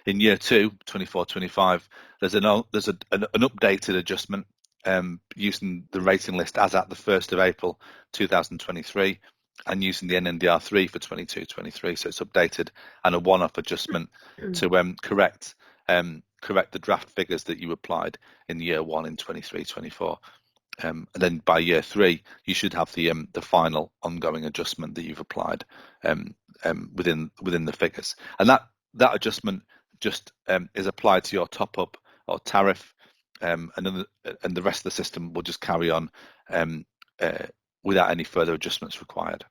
In year 2, 24-25, there's an updated adjustment using the rating list as at the 1st of April 2023 and using the NNDR3 for 22-23, so it's updated, and a one-off adjustment to correct the draft figures that you applied in year 1 in 23-24. And then by year 3, you should have the final ongoing adjustment that you've applied within the figures, and that adjustment just is applied to your top-up or tariff, and the rest of the system will just carry on without any further adjustments required.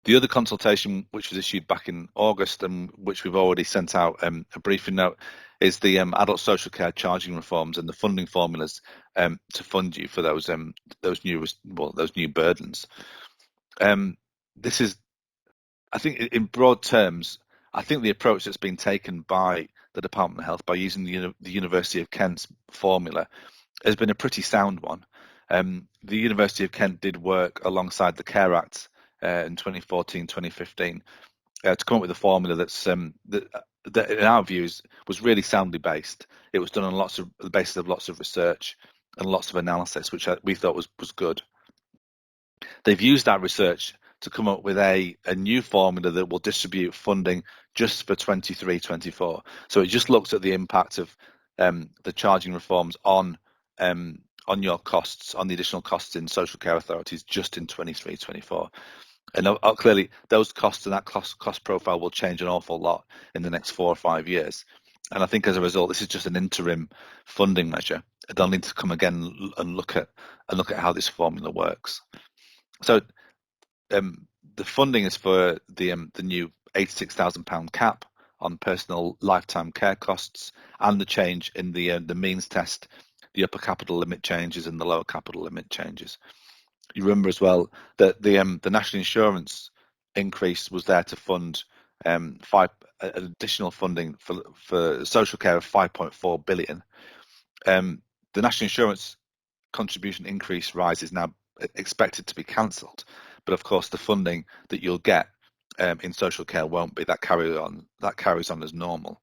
The other consultation, which was issued back in August and which we've already sent out a briefing note, is the adult social care charging reforms and the funding formulas to fund you for those new burdens. this is, I think, in broad terms, I think the approach that's been taken by the Department of Health by using the University of Kent's formula has been a pretty sound one. The University of Kent did work alongside the Care Act in 2014, 2015 to come up with a formula that in our views was really soundly based. It was done on the basis of lots of research and lots of analysis, which we thought was good. They've used that research to come up with a new formula that will distribute funding just for 23-24. So it just looks at the impact of the charging reforms on your costs, on the additional costs in social care authorities just in 23-24. And clearly those costs and that cost profile will change an awful lot in the next 4 or 5 years. And I think as a result, this is just an interim funding measure. They'll need to come again and look at how this formula works. So the funding is for the new £86,000 cap on personal lifetime care costs, and the change in the means test, the upper capital limit changes and the lower capital limit changes. You remember as well that the national insurance increase was there to fund additional funding for social care of 5.4 billion. The national insurance contribution increase rise is now expected to be cancelled, but of course the funding that you'll get in social care won't be. That carries on as normal.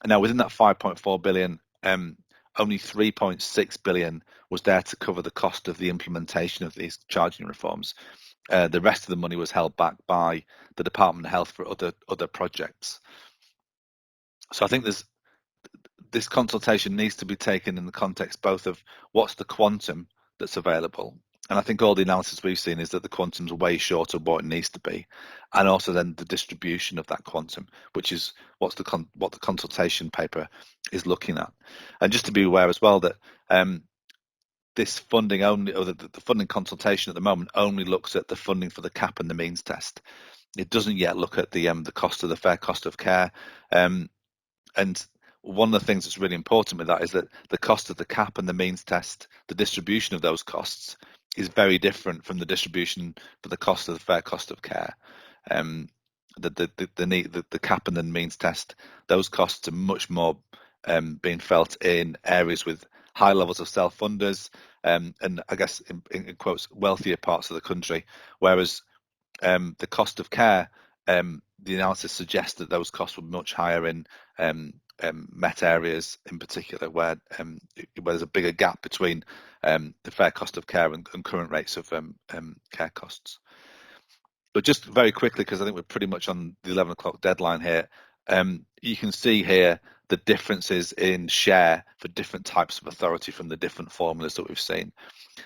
And now within that 5.4 billion, only 3.6 billion was there to cover the cost of the implementation of these charging reforms. The rest of the money was held back by the Department of Health for other projects. So I think this consultation needs to be taken in the context both of what's the quantum that's available, and I think all the analysis we've seen is that the quantum's way short of what it needs to be, and also then the distribution of that quantum, which is what the consultation paper is looking at. And just to be aware as well that this funding only, or the funding consultation at the moment only looks at the funding for the cap and the means test. It doesn't yet look at the cost of the fair cost of care. And one of the things that's really important with that is that the cost of the cap and the means test, the distribution of those costs, is very different from the distribution for the cost of the fair cost of care. The cap and the means test, those costs are much more being felt in areas with high levels of self-funders, and I guess in quotes wealthier parts of the country, whereas the cost of care, the analysis suggests that those costs were much higher in Met areas in particular, where there's a bigger gap between the fair cost of care and current rates of care costs. But just very quickly, because I think we're pretty much on the 11 o'clock deadline here, you can see here the differences in share for different types of authority from the different formulas that we've seen.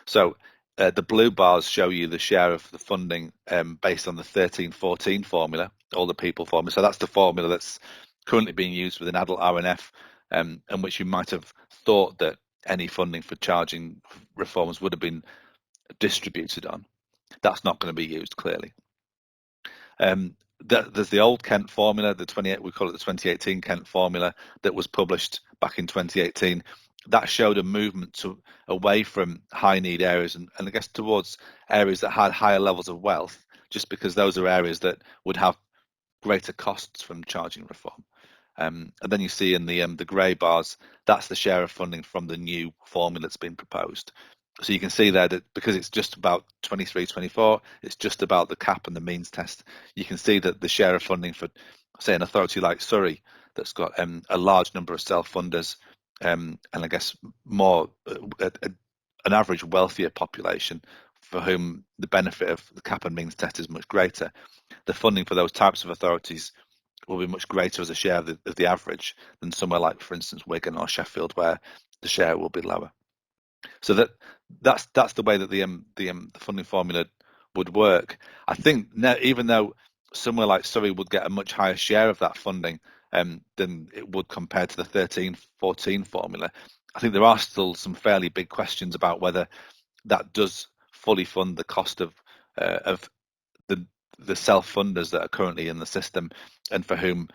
So the blue bars show you the share of the funding based on the 13-14 formula, all the people formula. So that's the formula that's currently being used with an adult RNF, and which you might have thought that any funding for charging reforms would have been distributed on. That's not going to be used, clearly. There's the old Kent formula, we call it the 2018 Kent formula, that was published back in 2018. That showed a movement away from high need areas and I guess towards areas that had higher levels of wealth, just because those are areas that would have greater costs from charging reform. And then you see in the grey bars, that's the share of funding from the new formula that's been proposed. So you can see there that because it's just about 23-24, it's just about the cap and the means test. You can see that the share of funding for, say, an authority like Surrey that's got a large number of self-funders, and I guess more an average wealthier population for whom the benefit of the cap and means test is much greater. The funding for those types of authorities will be much greater as a share of the average than somewhere like, for instance, Wigan or Sheffield, where the share will be lower. So that's the way that the funding formula would work. I think now, even though somewhere like Surrey would get a much higher share of that funding than it would compared to the 13-14 formula, I think there are still some fairly big questions about whether that does fully fund the cost of the self-funders that are currently in the system, and for whom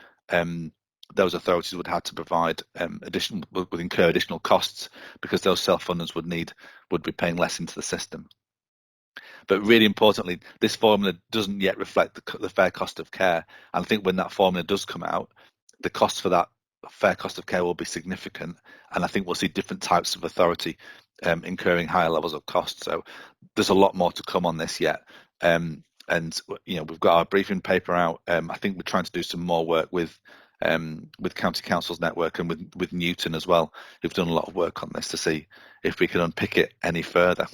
those authorities would have to provide would incur additional costs because those self-funders would be paying less into the system. But really importantly, this formula doesn't yet reflect the fair cost of care. And I think when that formula does come out, the cost for that fair cost of care will be significant. And I think we'll see different types of authority incurring higher levels of cost. So there's a lot more to come on this yet. And we've got our briefing paper out. I think we're trying to do some more work with County Councils Network and with Newton as well, who've done a lot of work on this to see if we can unpick it any further.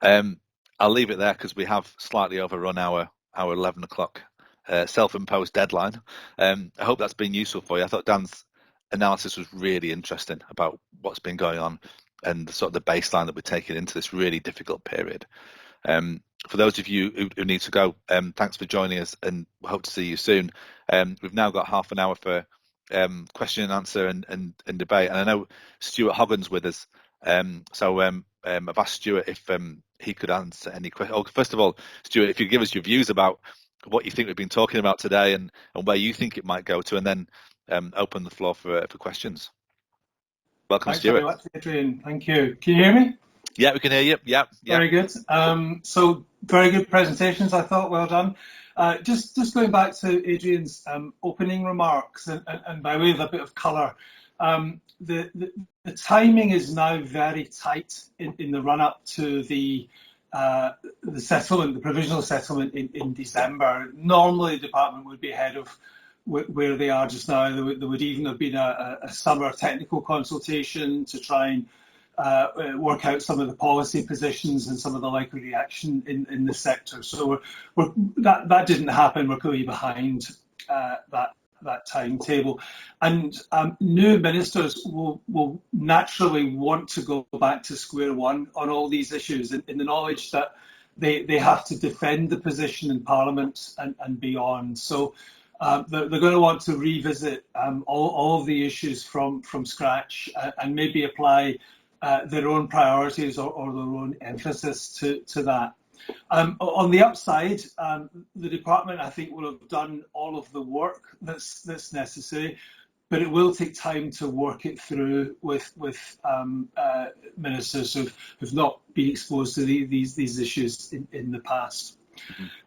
I'll leave it there because we have slightly overrun our 11 o'clock self-imposed deadline. I hope that's been useful for you. I thought Dan's analysis was really interesting about what's been going on and sort of the baseline that we're taking into this really difficult period. For those of you who need to go, thanks for joining us and hope to see you soon. We've now got half an hour for question and answer and debate. And I know Stuart Hoggan's with us. So I've asked Stuart if he could answer any questions. Oh, first of all, Stuart, if you give us your views about what you think we've been talking about today and where you think it might go to, and then open the floor for questions. Welcome, Thanks Stuart. very much, Adrian. Thank you. Can you hear me? Yeah, we can hear you. Yeah. Very good. So very good presentations, I thought. Well done. Just going back to Adrian's opening remarks, and by way of a bit of colour, the timing is now very tight in the run up to the settlement, the provisional settlement in December. Normally, the department would be ahead of where they are just now. There would even have been a summer technical consultation to try and work out some of the policy positions and some of the likely reaction in the sector. So that didn't happen. We're clearly behind that timetable, and new ministers will naturally want to go back to square one on all these issues, in the knowledge that they have to defend the position in Parliament and beyond. So they're going to want to revisit all of the issues from scratch and maybe apply their own priorities or their own emphasis to that. On the upside, the department, I think, will have done all of the work that's necessary, but it will take time to work it through with ministers who've not been exposed to these issues in the past.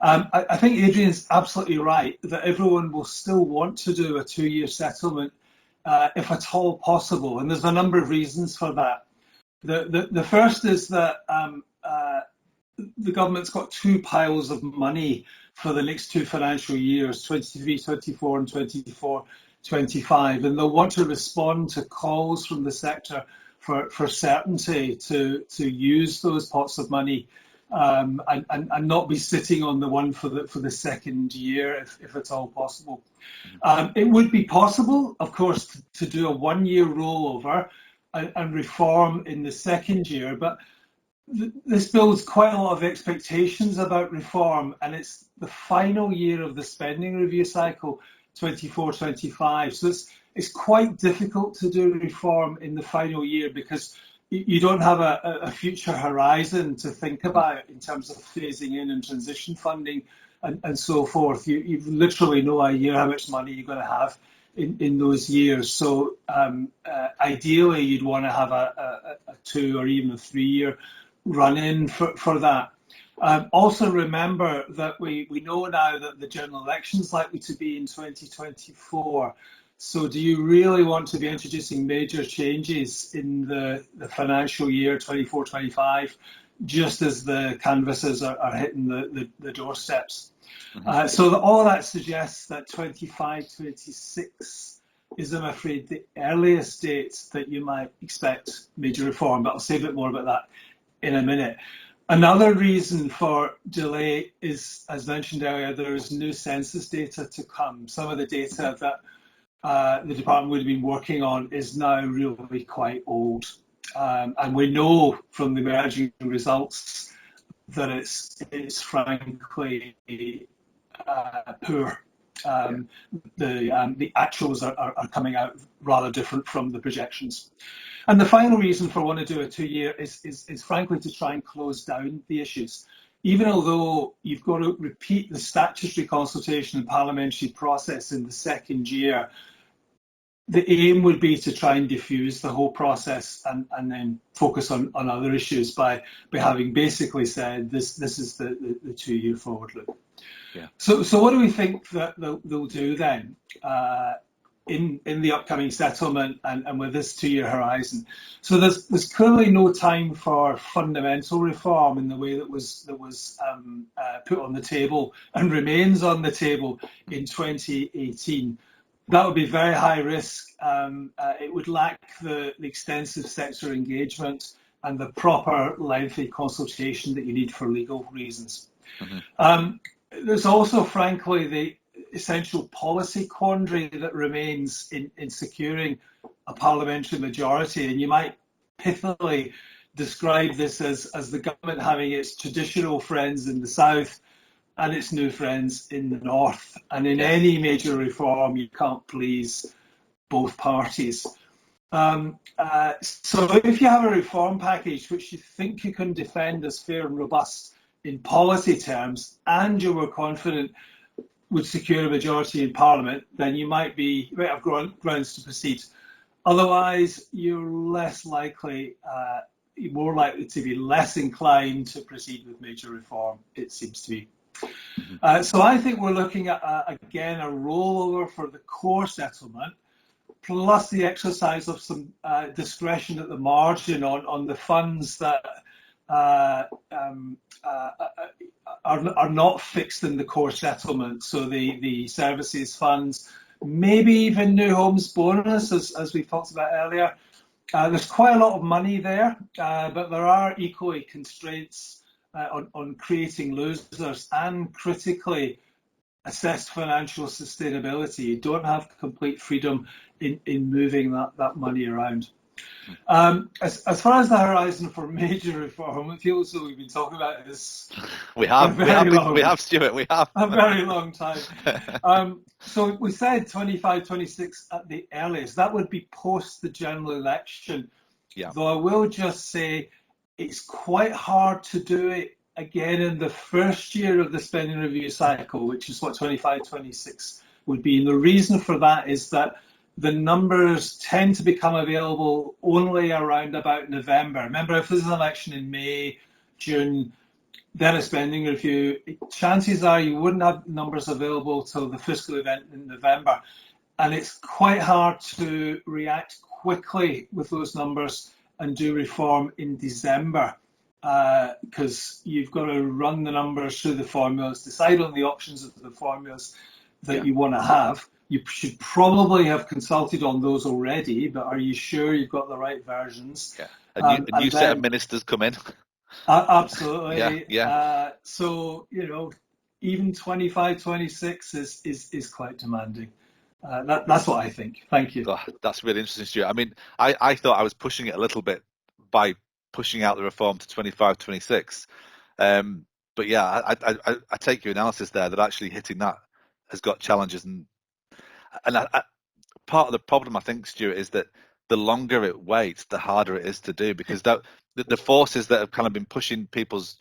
I think Adrian's absolutely right that everyone will still want to do a 2-year settlement if at all possible, and there's a number of reasons for that. The first is that the government's got 2 piles of money for the next 2 financial years, 23-24 and 24-25, and they'll want to respond to calls from the sector for certainty to use those pots of money and not be sitting on the one for the second year if at all possible. It would be possible, of course, to do a 1-year rollover and reform in the second year, but this builds quite a lot of expectations about reform, and it's the final year of the spending review cycle, 24-25. So it's quite difficult to do reform in the final year because you don't have a future horizon to think about in terms of phasing in and transition funding and so forth. You've literally no idea how much money you're going to have in those years. So ideally, you'd want to have a 2 or even a 3-year run-in for that. Also remember that we know now that the general election is likely to be in 2024. So do you really want to be introducing major changes in the financial year 24-25 just as the canvases are hitting the doorsteps? So all of that suggests that 25-26 is, I'm afraid, the earliest date that you might expect major reform, but I'll say a bit more about that in a minute. Another reason for delay is, as mentioned earlier, there is new census data to come. Some of the data that the department would have been working on is now really quite old. And we know from the emerging results that it's frankly poor. The actuals are coming out rather different from the projections. And the final reason for wanting to do a 2-year is frankly to try and close down the issues. Even although you've got to repeat the statutory consultation and parliamentary process in the second year, the aim would be to try and diffuse the whole process and then focus on other issues by having basically said this is the 2-year forward look. Yeah. So what do we think that they'll do then in the upcoming settlement and with this 2-year horizon? So there's clearly no time for fundamental reform in the way that was put on the table and remains on the table in 2018. That would be very high risk. It would lack the extensive sector engagement and the proper lengthy consultation that you need for legal reasons. Mm-hmm. There's also, frankly, the essential policy quandary that remains in securing a parliamentary majority. And you might pithily describe this as the government having its traditional friends in the south and its new friends in the north. And in any major reform, you can't please both parties. So if you have a reform package which you think you can defend as fair and robust in policy terms, and you were confident would secure a majority in Parliament, then you might have grounds to proceed. Otherwise, you're more likely to be less inclined to proceed with major reform, it seems to be. So I think we're looking at, again, a rollover for the core settlement, plus the exercise of some discretion at the margin on the funds that are not fixed in the core settlement. So the services funds, maybe even new homes bonus, as we talked about earlier. There's quite a lot of money there, but there are equally constraints on creating losers and critically assessed financial sustainability. You don't have complete freedom in moving that money around. As far as the horizon for major reform, it feels as though we've been talking about this. We have, Stuart. We have a very long time. So we said 25, 26 at the earliest. That would be post the general election. Yeah. Though I will just say it's quite hard to do it again in the first year of the spending review cycle, which is what 25, 26 would be. And the reason for that is that the numbers tend to become available only around about November. Remember, if there's an election in May, June, then a spending review, chances are you wouldn't have numbers available till the fiscal event in November. And it's quite hard to react quickly with those numbers and do reform in December, because you've got to run the numbers through the formulas, decide on the options of the formulas that you want to have. You should probably have consulted on those already, but are you sure you've got the right versions? Yeah. A new set of ministers come in. Absolutely. Yeah. So, even 25, 26 is quite demanding. That's what I think. Thank you. Oh, that's really interesting, Stuart. I mean, I thought I was pushing it a little bit by pushing out the reform to 25, 26. But yeah, I take your analysis there that actually hitting that has got challenges. And part of the problem, I think, Stuart, is that the longer it waits, the harder it is to do, because the forces that have kind of been pushing people's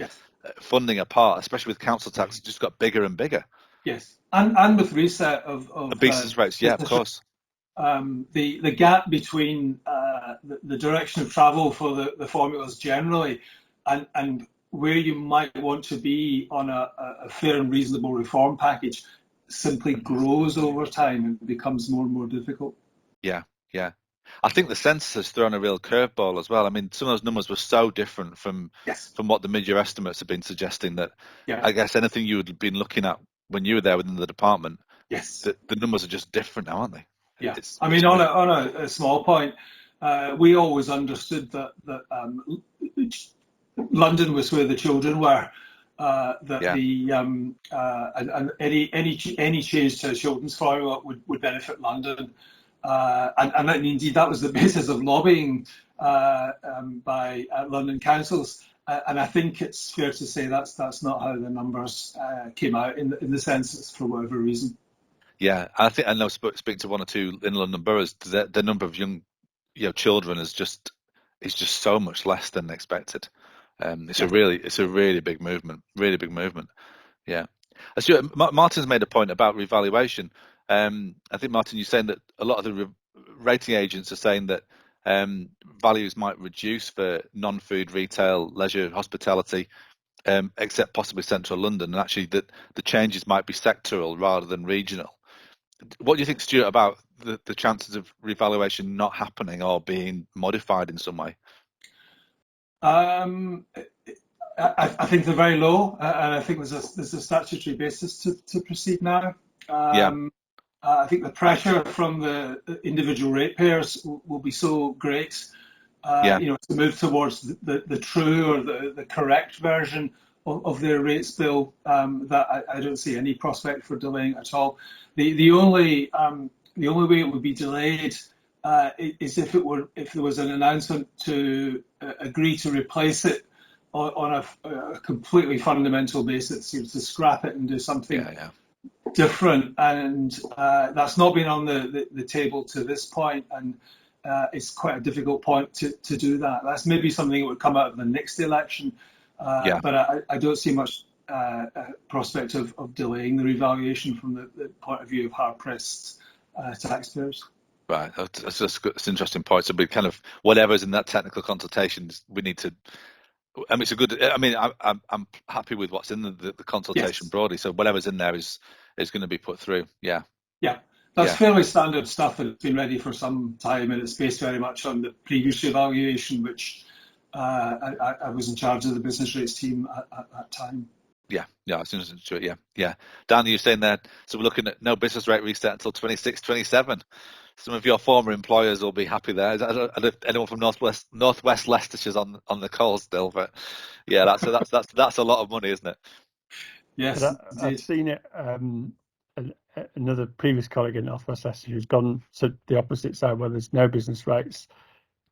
funding apart, especially with council tax, just got bigger and bigger. Yes, and with reset of business rates, of course. The gap between the direction of travel for the formulas generally and where you might want to be on a fair and reasonable reform package simply grows over time and becomes more and more difficult. Yeah. I think the census has thrown a real curveball as well. I mean, some of those numbers were so different from what the mid-year estimates have been suggesting that I guess anything you would have been looking at when you were there within the department, the numbers are just different now, aren't they? Yeah. On a small point, we always understood that London was where the children were. And any change to a children's formula would benefit London, and indeed that was the basis of lobbying by London councils. And I think it's fair to say that's not how the numbers came out in the census for whatever reason. Yeah, I think I know. Speaking to one or two in London boroughs, the number of young, children is just so much less than expected. It's a really big movement. Really big movement. Yeah. Martin's made a point about revaluation. I think, Martin, you're saying that a lot of the rating agents are saying that values might reduce for non-food retail, leisure, hospitality, except possibly central London, and actually that the changes might be sectoral rather than regional. What do you think, Stuart, about the chances of revaluation not happening or being modified in some way? I think they're very low, and I think there's a statutory basis to proceed now. I think the pressure from the individual ratepayers will be so great, to move towards the true or the correct version of their rates bill, that I don't see any prospect for delaying at all. The only way it would be delayed is if there was an announcement to agree to replace it on a completely fundamental basis, to scrap it and do something different. And that's not been on the table to this point, and it's quite a difficult point to do that. That's maybe something that would come out of the next election, but I don't see much prospect of delaying the revaluation from the point of view of hard-pressed taxpayers. Right, that's an interesting point. So we kind of, whatever's in that technical consultations, we need to. I mean, it's a good. I mean, I'm happy with what's in the consultation broadly. So whatever's in there is going to be put through. Yeah. That's fairly standard stuff that's been ready for some time, and it's based very much on the previous evaluation, which I was in charge of the business rates team at that time. Yeah, as soon as it's yeah. Dan, you're saying that, so we're looking at no business rate reset until 26, 27. Some of your former employers will be happy there. I don't know if anyone from Northwest Leicestershire's on the call still, but yeah, that's a lot of money, isn't it? Yes, I've seen it. Another previous colleague in Northwest Leicestershire who's gone to the opposite side, where there's no business rates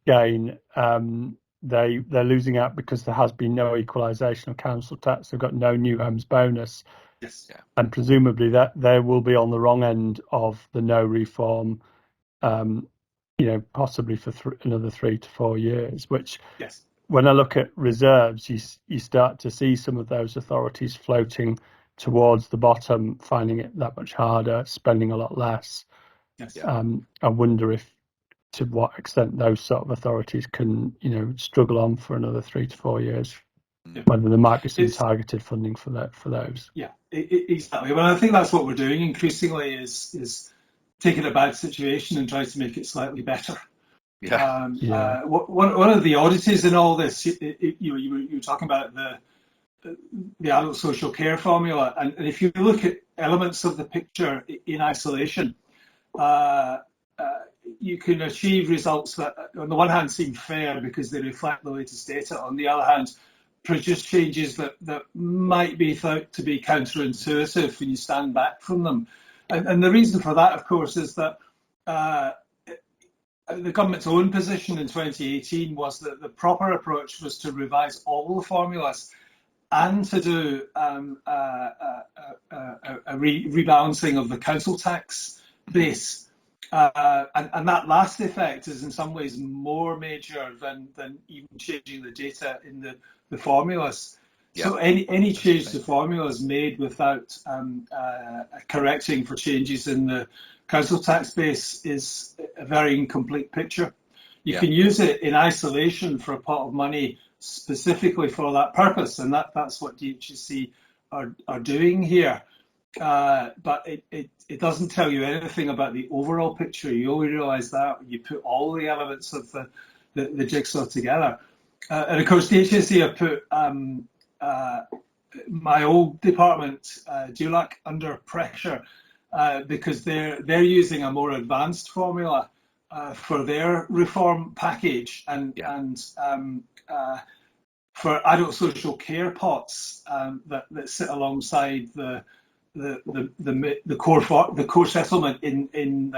gain. They're losing out because there has been no equalisation of council tax. They've got no new homes bonus. Yes. Yeah. And presumably that they will be on the wrong end of the no reform, possibly for another 3 to 4 years, which when I look at reserves, you start to see some of those authorities floating towards the bottom, finding it that much harder, spending a lot less. I wonder to what extent those sort of authorities can, struggle on for another 3 to 4 years, whether there might be some targeted funding for those. Yeah, exactly. Well, I think that's what we're doing increasingly is taking a bad situation and trying to make it slightly better. One of the oddities in all this, you were talking about the adult social care formula, and if you look at elements of the picture in isolation, you can achieve results that, on the one hand, seem fair because they reflect the latest data. On the other hand, produce changes that might be thought to be counterintuitive when you stand back from them. And the reason for that, of course, is that the government's own position in 2018 was that the proper approach was to revise all the formulas and to do a rebalancing of the council tax base. And that last effect is in some ways more major than even changing the data in the formulas. So any change to formulas made without correcting for changes in the council tax base is a very incomplete picture. You can use it in isolation for a pot of money specifically for that purpose, and that's what DHSC are doing here. But it doesn't tell you anything about the overall picture. You only realise that when you put all the elements of the jigsaw together. And of course, DHSC have put my old department, DULAC, under pressure because they're using a more advanced formula for their reform package, and for adult social care pots that sit alongside the core settlement in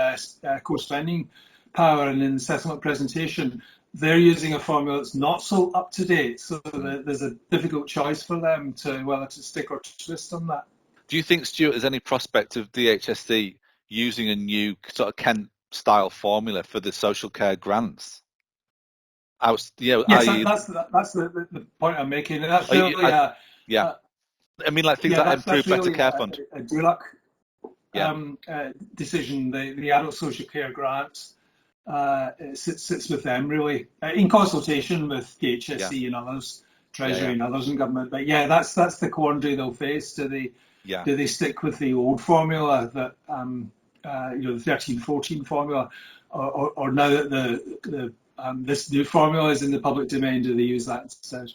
core spending power and in the settlement presentation. They're using a formula that's not so up to date, so there's a difficult choice for them to whether to stick or twist on that. Do you think, Stuart, there's any prospect of DHSC using a new sort of Kent-style formula for the social care grants? Yes, that's the point I'm making. And that's really I mean, like things like Improved Better Care Fund. A DULAC decision, the adult social care grant. sits with them really, in consultation with the HSE Yeah. and others, Treasury Yeah. and others in government. But yeah, that's the quandary they'll face. Do they stick with the old formula that the 13-14 formula, or now that this new formula is in the public domain, do they use that instead?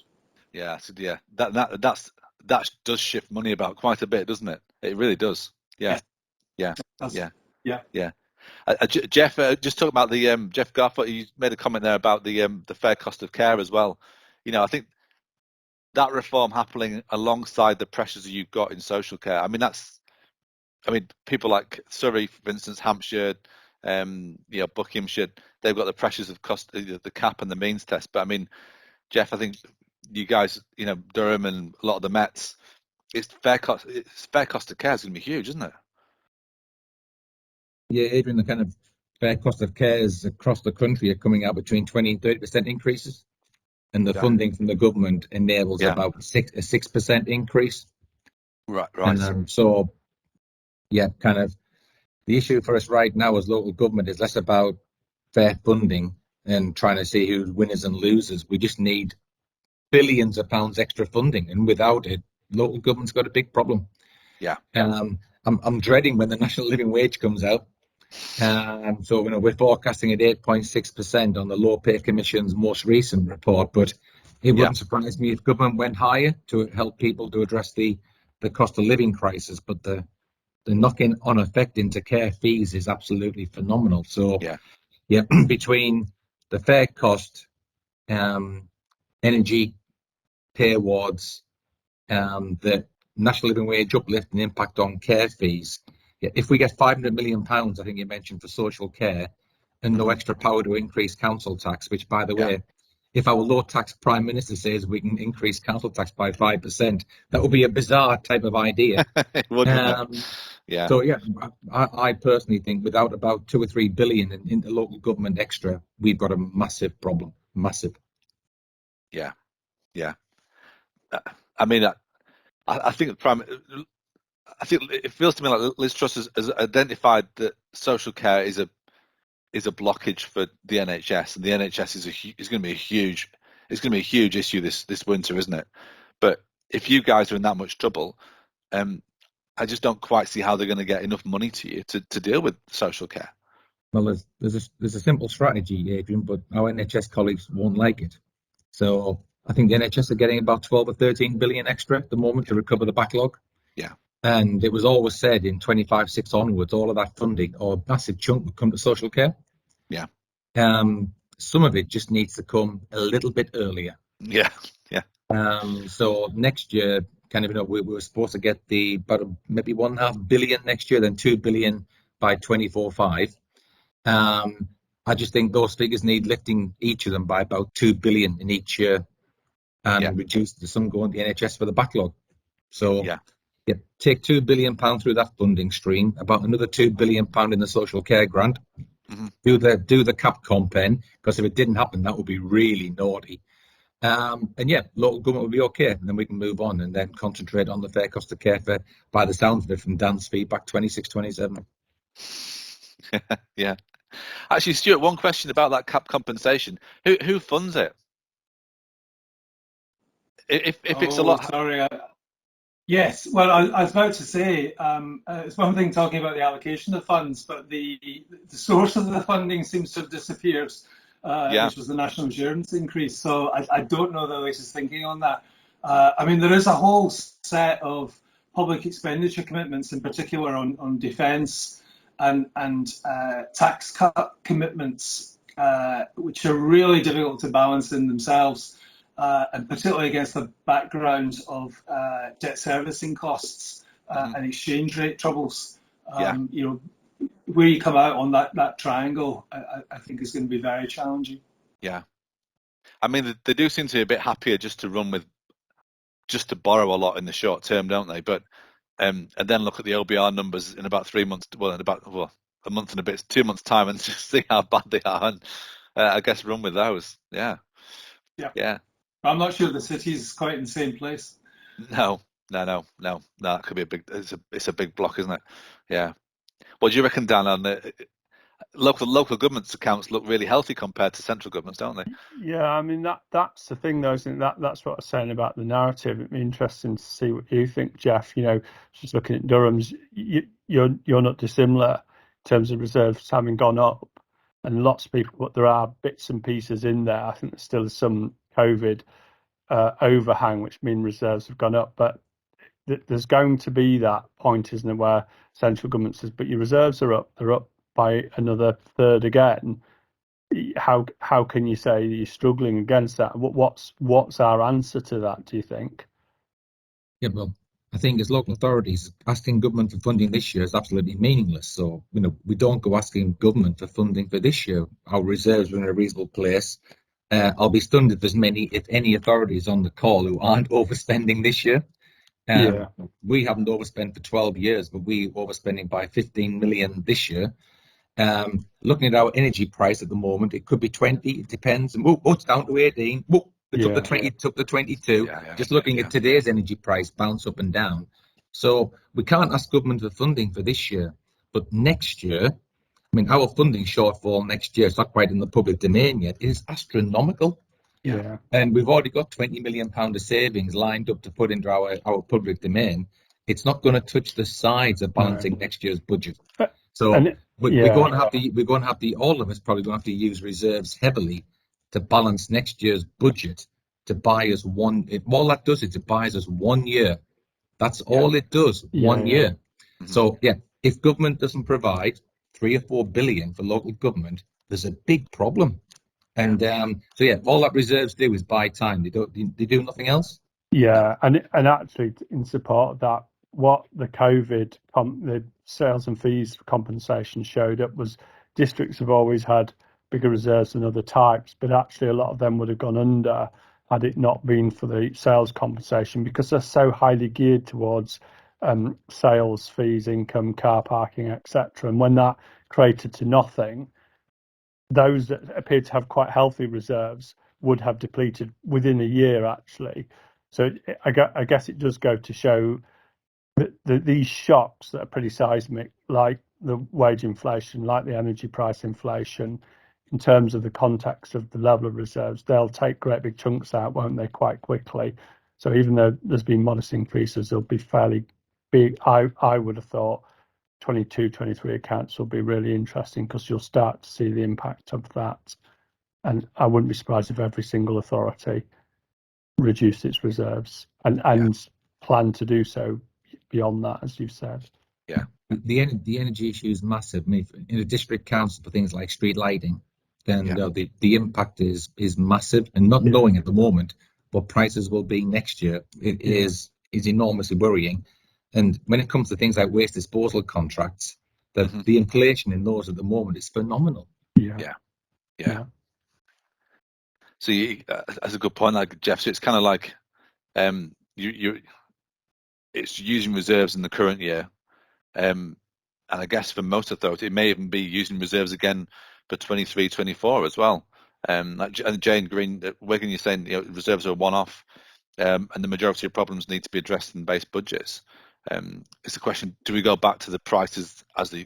Yeah, so yeah, that does shift money about quite a bit, doesn't it? It really does. Yeah, Yes, yeah. Jeff, just talking about the Jeff Garforth, you made a comment there about the fair cost of care as well. I think that reform happening alongside the pressures you've got in social care. I mean, people like Surrey, for instance, Hampshire, Buckinghamshire, they've got the pressures of cost, the cap and the means test. But I mean, Jeff, I think you guys, Durham and a lot of the Mets, it's fair cost of care is going to be huge, isn't it? Yeah, Adrian, the kind of fair cost of cares across the country are coming out between 20 and 30% increases. And the funding from the government enables about a 6% increase. Right. So, yeah, kind of the issue for us right now as local government is less about fair funding and trying to see who's winners and losers. We just need billions of pounds extra funding, and without it, local government's got a big problem. Yeah. I'm dreading when the national living wage comes out. So we're forecasting at 8.6% on the Low Pay Commission's most recent report, but it wouldn't surprise me if government went higher to help people to address the cost of living crisis. But the knock-in on effect into care fees is absolutely phenomenal. So between the fair cost, energy, pay awards, the national living wage uplift and impact on care fees. If we get £500 million, I think you mentioned, for social care, and no extra power to increase council tax, which, by the way, if our low tax prime minister says we can increase council tax by 5%, that would be a bizarre type of idea. So I personally think without about 2 or 3 billion in the local government extra, we've got a massive problem. Massive. Yeah. I mean, I think it feels to me like Liz Truss has identified that social care is a blockage for the NHS, and the NHS is going to be a huge issue this winter, isn't it? But if you guys are in that much trouble, I just don't quite see how they're going to get enough money to you to deal with social care. Well, there's a simple strategy, Adrian, but our NHS colleagues won't like it. So I think the NHS are getting about 12 or 13 billion extra at the moment to recover the backlog. Yeah. And it was always said in 25/6 onwards, all of that funding or a massive chunk would come to social care. Yeah. Some of it just needs to come a little bit earlier. Yeah. So next year, we were supposed to get about maybe 1.5 billion next year, then 2 billion by 24/5. I just think those figures need lifting, each of them by about 2 billion in each year, and reduce the sum going to the NHS for the backlog. So take £2 billion through that funding stream, about another £2 billion in the social care grant. Do the cap compen, because if it didn't happen, that would be really naughty. Local government will be okay, and then we can move on and then concentrate on the fair cost of care for, by the sounds of it, from Dan's feedback, 26-27. Yeah. Actually, Stuart, one question about that cap compensation. Who funds it? If it's a lot. Sorry. Yes. Well, I was about to say, it's one thing talking about the allocation of funds, but the source of the funding seems to have disappeared, which was the national insurance increase. So I don't know the latest thinking on that. I mean, there is a whole set of public expenditure commitments, in particular on defence and tax cut commitments, which are really difficult to balance in themselves, and particularly against the background of debt servicing costs and exchange rate troubles. Where you come out on that triangle, I think is going to be very challenging. Yeah, I mean, they do seem to be a bit happier just to borrow a lot in the short term, don't they? But and then look at the OBR numbers in about 3 months, a month and a bit, 2 months time, and just see how bad they are, and I guess run with those. Yeah. I'm not sure the city's quite in the same place. No. That could be it's a big block, isn't it? Yeah. What do you reckon, Dan? local governments' accounts look really healthy compared to central governments, don't they? Yeah, I mean that's the thing, though, isn't it? That's what I was saying about the narrative. It'd be interesting to see what you think, Jeff. Just looking at Durham's, you're not dissimilar in terms of reserves having gone up, and lots of people. But there are bits and pieces in there. I think there still is some COVID overhang, which mean reserves have gone up. But there's going to be that point, isn't it, where central government says, "But your reserves are up. They're up by another third again." How can you say you're struggling against that? What's our answer to that, do you think? Yeah, well, I think as local authorities, asking government for funding this year is absolutely meaningless. So, we don't go asking government for funding for this year. Our reserves are in a reasonable place. I'll be stunned if any authorities on the call who aren't overspending this year. Yeah. We haven't overspent for 12 years, but we're overspending by 15 million this year. Looking at our energy price at the moment, it could be 20. It depends. And it's down to 18. It's up to 20. It's up to 22. Just looking at today's energy price, bounce up and down. So we can't ask government for funding for this year, but next year, I mean, our funding shortfall next year, it's not quite in the public domain yet, is astronomical. Yeah. And we've already got £20 million of savings lined up to put into our public domain. It's not going to touch the sides of balancing next year's budget. So we're going to have to all of us probably going to have to use reserves heavily to balance next year's budget to buy us all that does is it buys us 1 year. That's all it does, 1 year. Mm-hmm. So if government doesn't provide 3 or 4 billion for local government, there's a big problem. And all that reserves do is buy time. They do nothing else. Yeah, and actually in support of that, what the COVID the sales and fees compensation showed up was districts have always had bigger reserves than other types, but actually a lot of them would have gone under had it not been for the sales compensation, because they're so highly geared towards sales fees, income, car parking, etc. And when that created to nothing, those that appear to have quite healthy reserves would have depleted within a year, actually. So I guess it does go to show that these shocks that are pretty seismic, like the wage inflation, like the energy price inflation, in terms of the context of the level of reserves, they'll take great big chunks out, won't they, quite quickly. So even though there's been modest increases, they'll be fairly big. I would have thought 22, 23 accounts will be really interesting because you'll start to see the impact of that. And I wouldn't be surprised if every single authority reduced its reserves and plan to do so beyond that, as you've said. Yeah, the energy issue is massive. I mean, in a district council for things like street lighting, then the impact is massive. And not knowing at the moment what prices will be next year, it is enormously worrying. And when it comes to things like waste disposal contracts, the inflation in those at the moment is phenomenal. Yeah. So that's a good point, like Jeff. So it's kind of like it's using reserves in the current year, and I guess for most authorities, it may even be using reserves again for 23, 24 as well. And Jane Green at Wigan, you're saying reserves are one-off, and the majority of problems need to be addressed in base budgets. It's a question: do we go back to the prices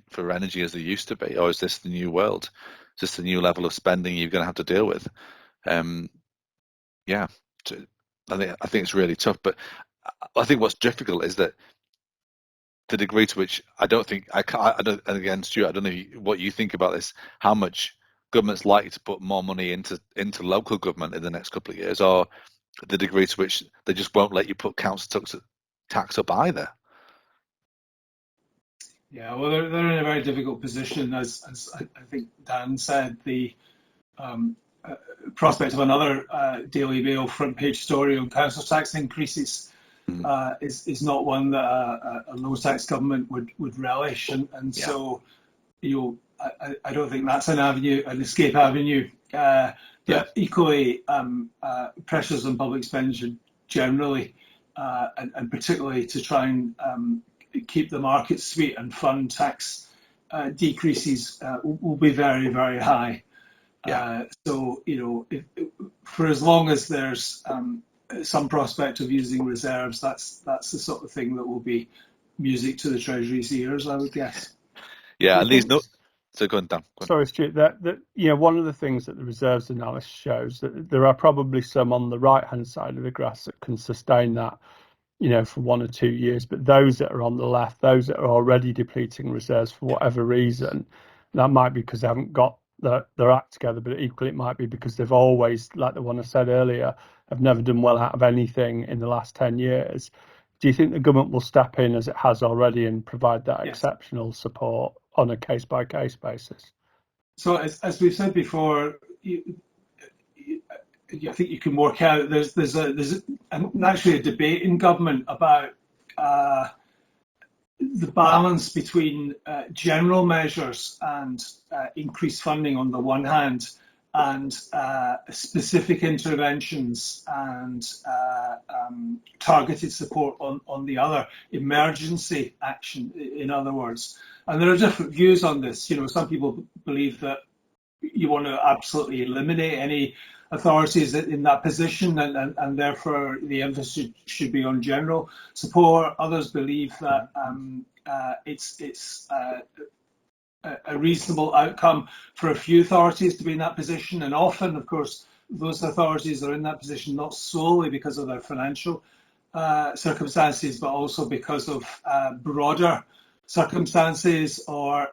for energy as they used to be, or is this the new world? Is this the new level of spending you're going to have to deal with? I think it's really tough. But I think what's difficult is that the degree to which I don't. And again, Stuart, I don't know what you think about this. How much government's likely to put more money into local government in the next couple of years, or the degree to which they just won't let you put council tax up either. Yeah, well, they're in a very difficult position, as I think Dan said. The prospect of another Daily Mail front page story on council tax increases is not one that a low tax government would relish, and so I don't think that's an escape avenue. Equally, pressures on public expenditure generally, and particularly to try and keep the market sweet and fund tax decreases will be very, very high. So for as long as there's some prospect of using reserves, that's the sort of thing that will be music to the Treasury's ears, I would guess. Yeah, and So go on, Dan. Go on. Sorry, Stuart. That one of the things that the reserves analysis shows that there are probably some on the right-hand side of the graphs that can sustain that, for 1 or 2 years. But those that are on the left, those that are already depleting reserves for whatever reason, that might be because they haven't got their act together, but equally it might be because they've always, like the one I said earlier, have never done well out of anything in the last 10 years. Do you think the government will step in as it has already and provide that exceptional support on a case-by-case basis? So as we've said before, I think you can work out there's naturally a debate in government about the balance between general measures and increased funding on the one hand, and specific interventions and targeted support on the other, emergency action, in other words. And there are different views on this. Some people believe that you want to absolutely eliminate any authorities in that position, and therefore the emphasis should be on general support. Others believe that it's a reasonable outcome for a few authorities to be in that position, and often, of course, those authorities are in that position not solely because of their financial circumstances, but also because of broader circumstances or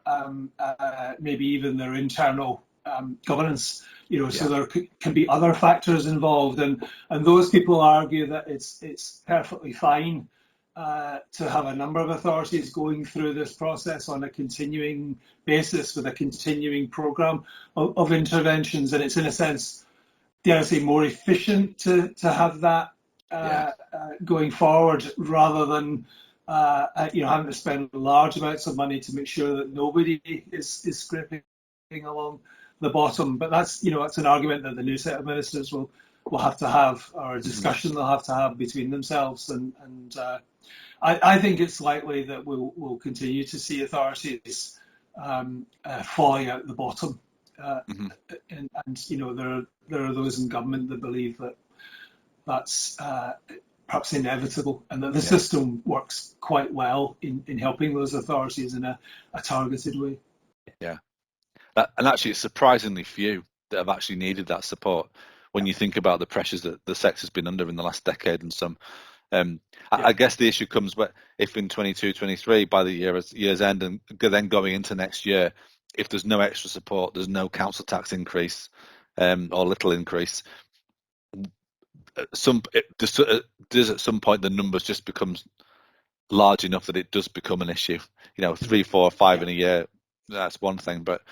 maybe even their internal governance. So there can be other factors involved, and those people argue that it's perfectly fine to have a number of authorities going through this process on a continuing basis with a continuing programme of interventions, and it's in a sense, dare I say, more efficient to have that going forward rather than having to spend large amounts of money to make sure that nobody is scraping along the bottom. But that's an argument that the new set of ministers will have to have, or a discussion they'll have to have between themselves, and I think it's likely that we'll continue to see authorities falling out the bottom, and there are those in government that believe that that's perhaps inevitable, and that the system works quite well in helping those authorities in a targeted way. Yeah, and actually it's surprisingly few that have actually needed that support when you think about the pressures that the sector's been under in the last decade and some. I guess the issue comes if in 22-23 by the year's end, and then going into next year, if there's no extra support, there's no council tax increase or little increase, does at some point the numbers just becomes large enough that it does become an issue. 3, 4, 5 in a year, that's one thing, but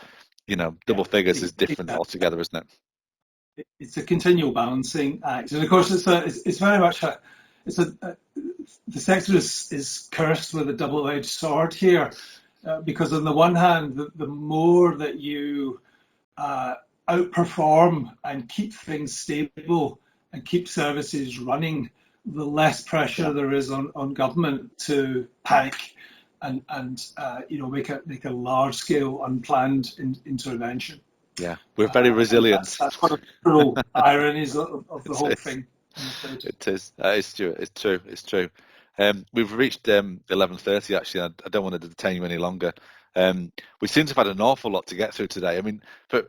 double figures is different altogether, isn't it? It's a continual balancing act, and of course it's very much the sector is cursed with a double-edged sword here, because on the one hand, the more that you outperform and keep things stable and keep services running, the less pressure there is on government to panic and make a large-scale unplanned intervention. Yeah, we're very resilient. That's one of the cruel ironies of the whole thing. It is. It's true. It's true. We've reached 11:30. Actually, I don't want to detain you any longer. We seem to have had an awful lot to get through today. I mean, for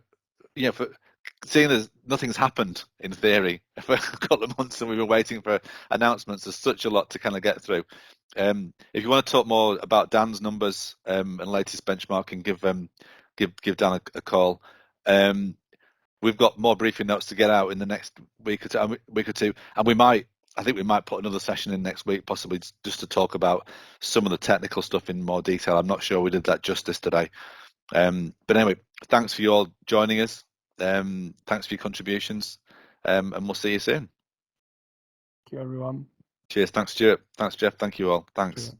seeing as nothing's happened in theory for a couple of months, and we've been waiting for announcements, there's such a lot to kind of get through. If you want to talk more about Dan's numbers and latest benchmarking, give Dan a call. We've got more briefing notes to get out in the next week or two, and I think we might put another session in next week, possibly just to talk about some of the technical stuff in more detail. I'm not sure we did that justice today. But anyway, thanks for you all joining us. Thanks for your contributions, and we'll see you soon. Thank you, everyone. Cheers. Thanks, Stuart. Thanks, Jeff. Thank you all. Thanks.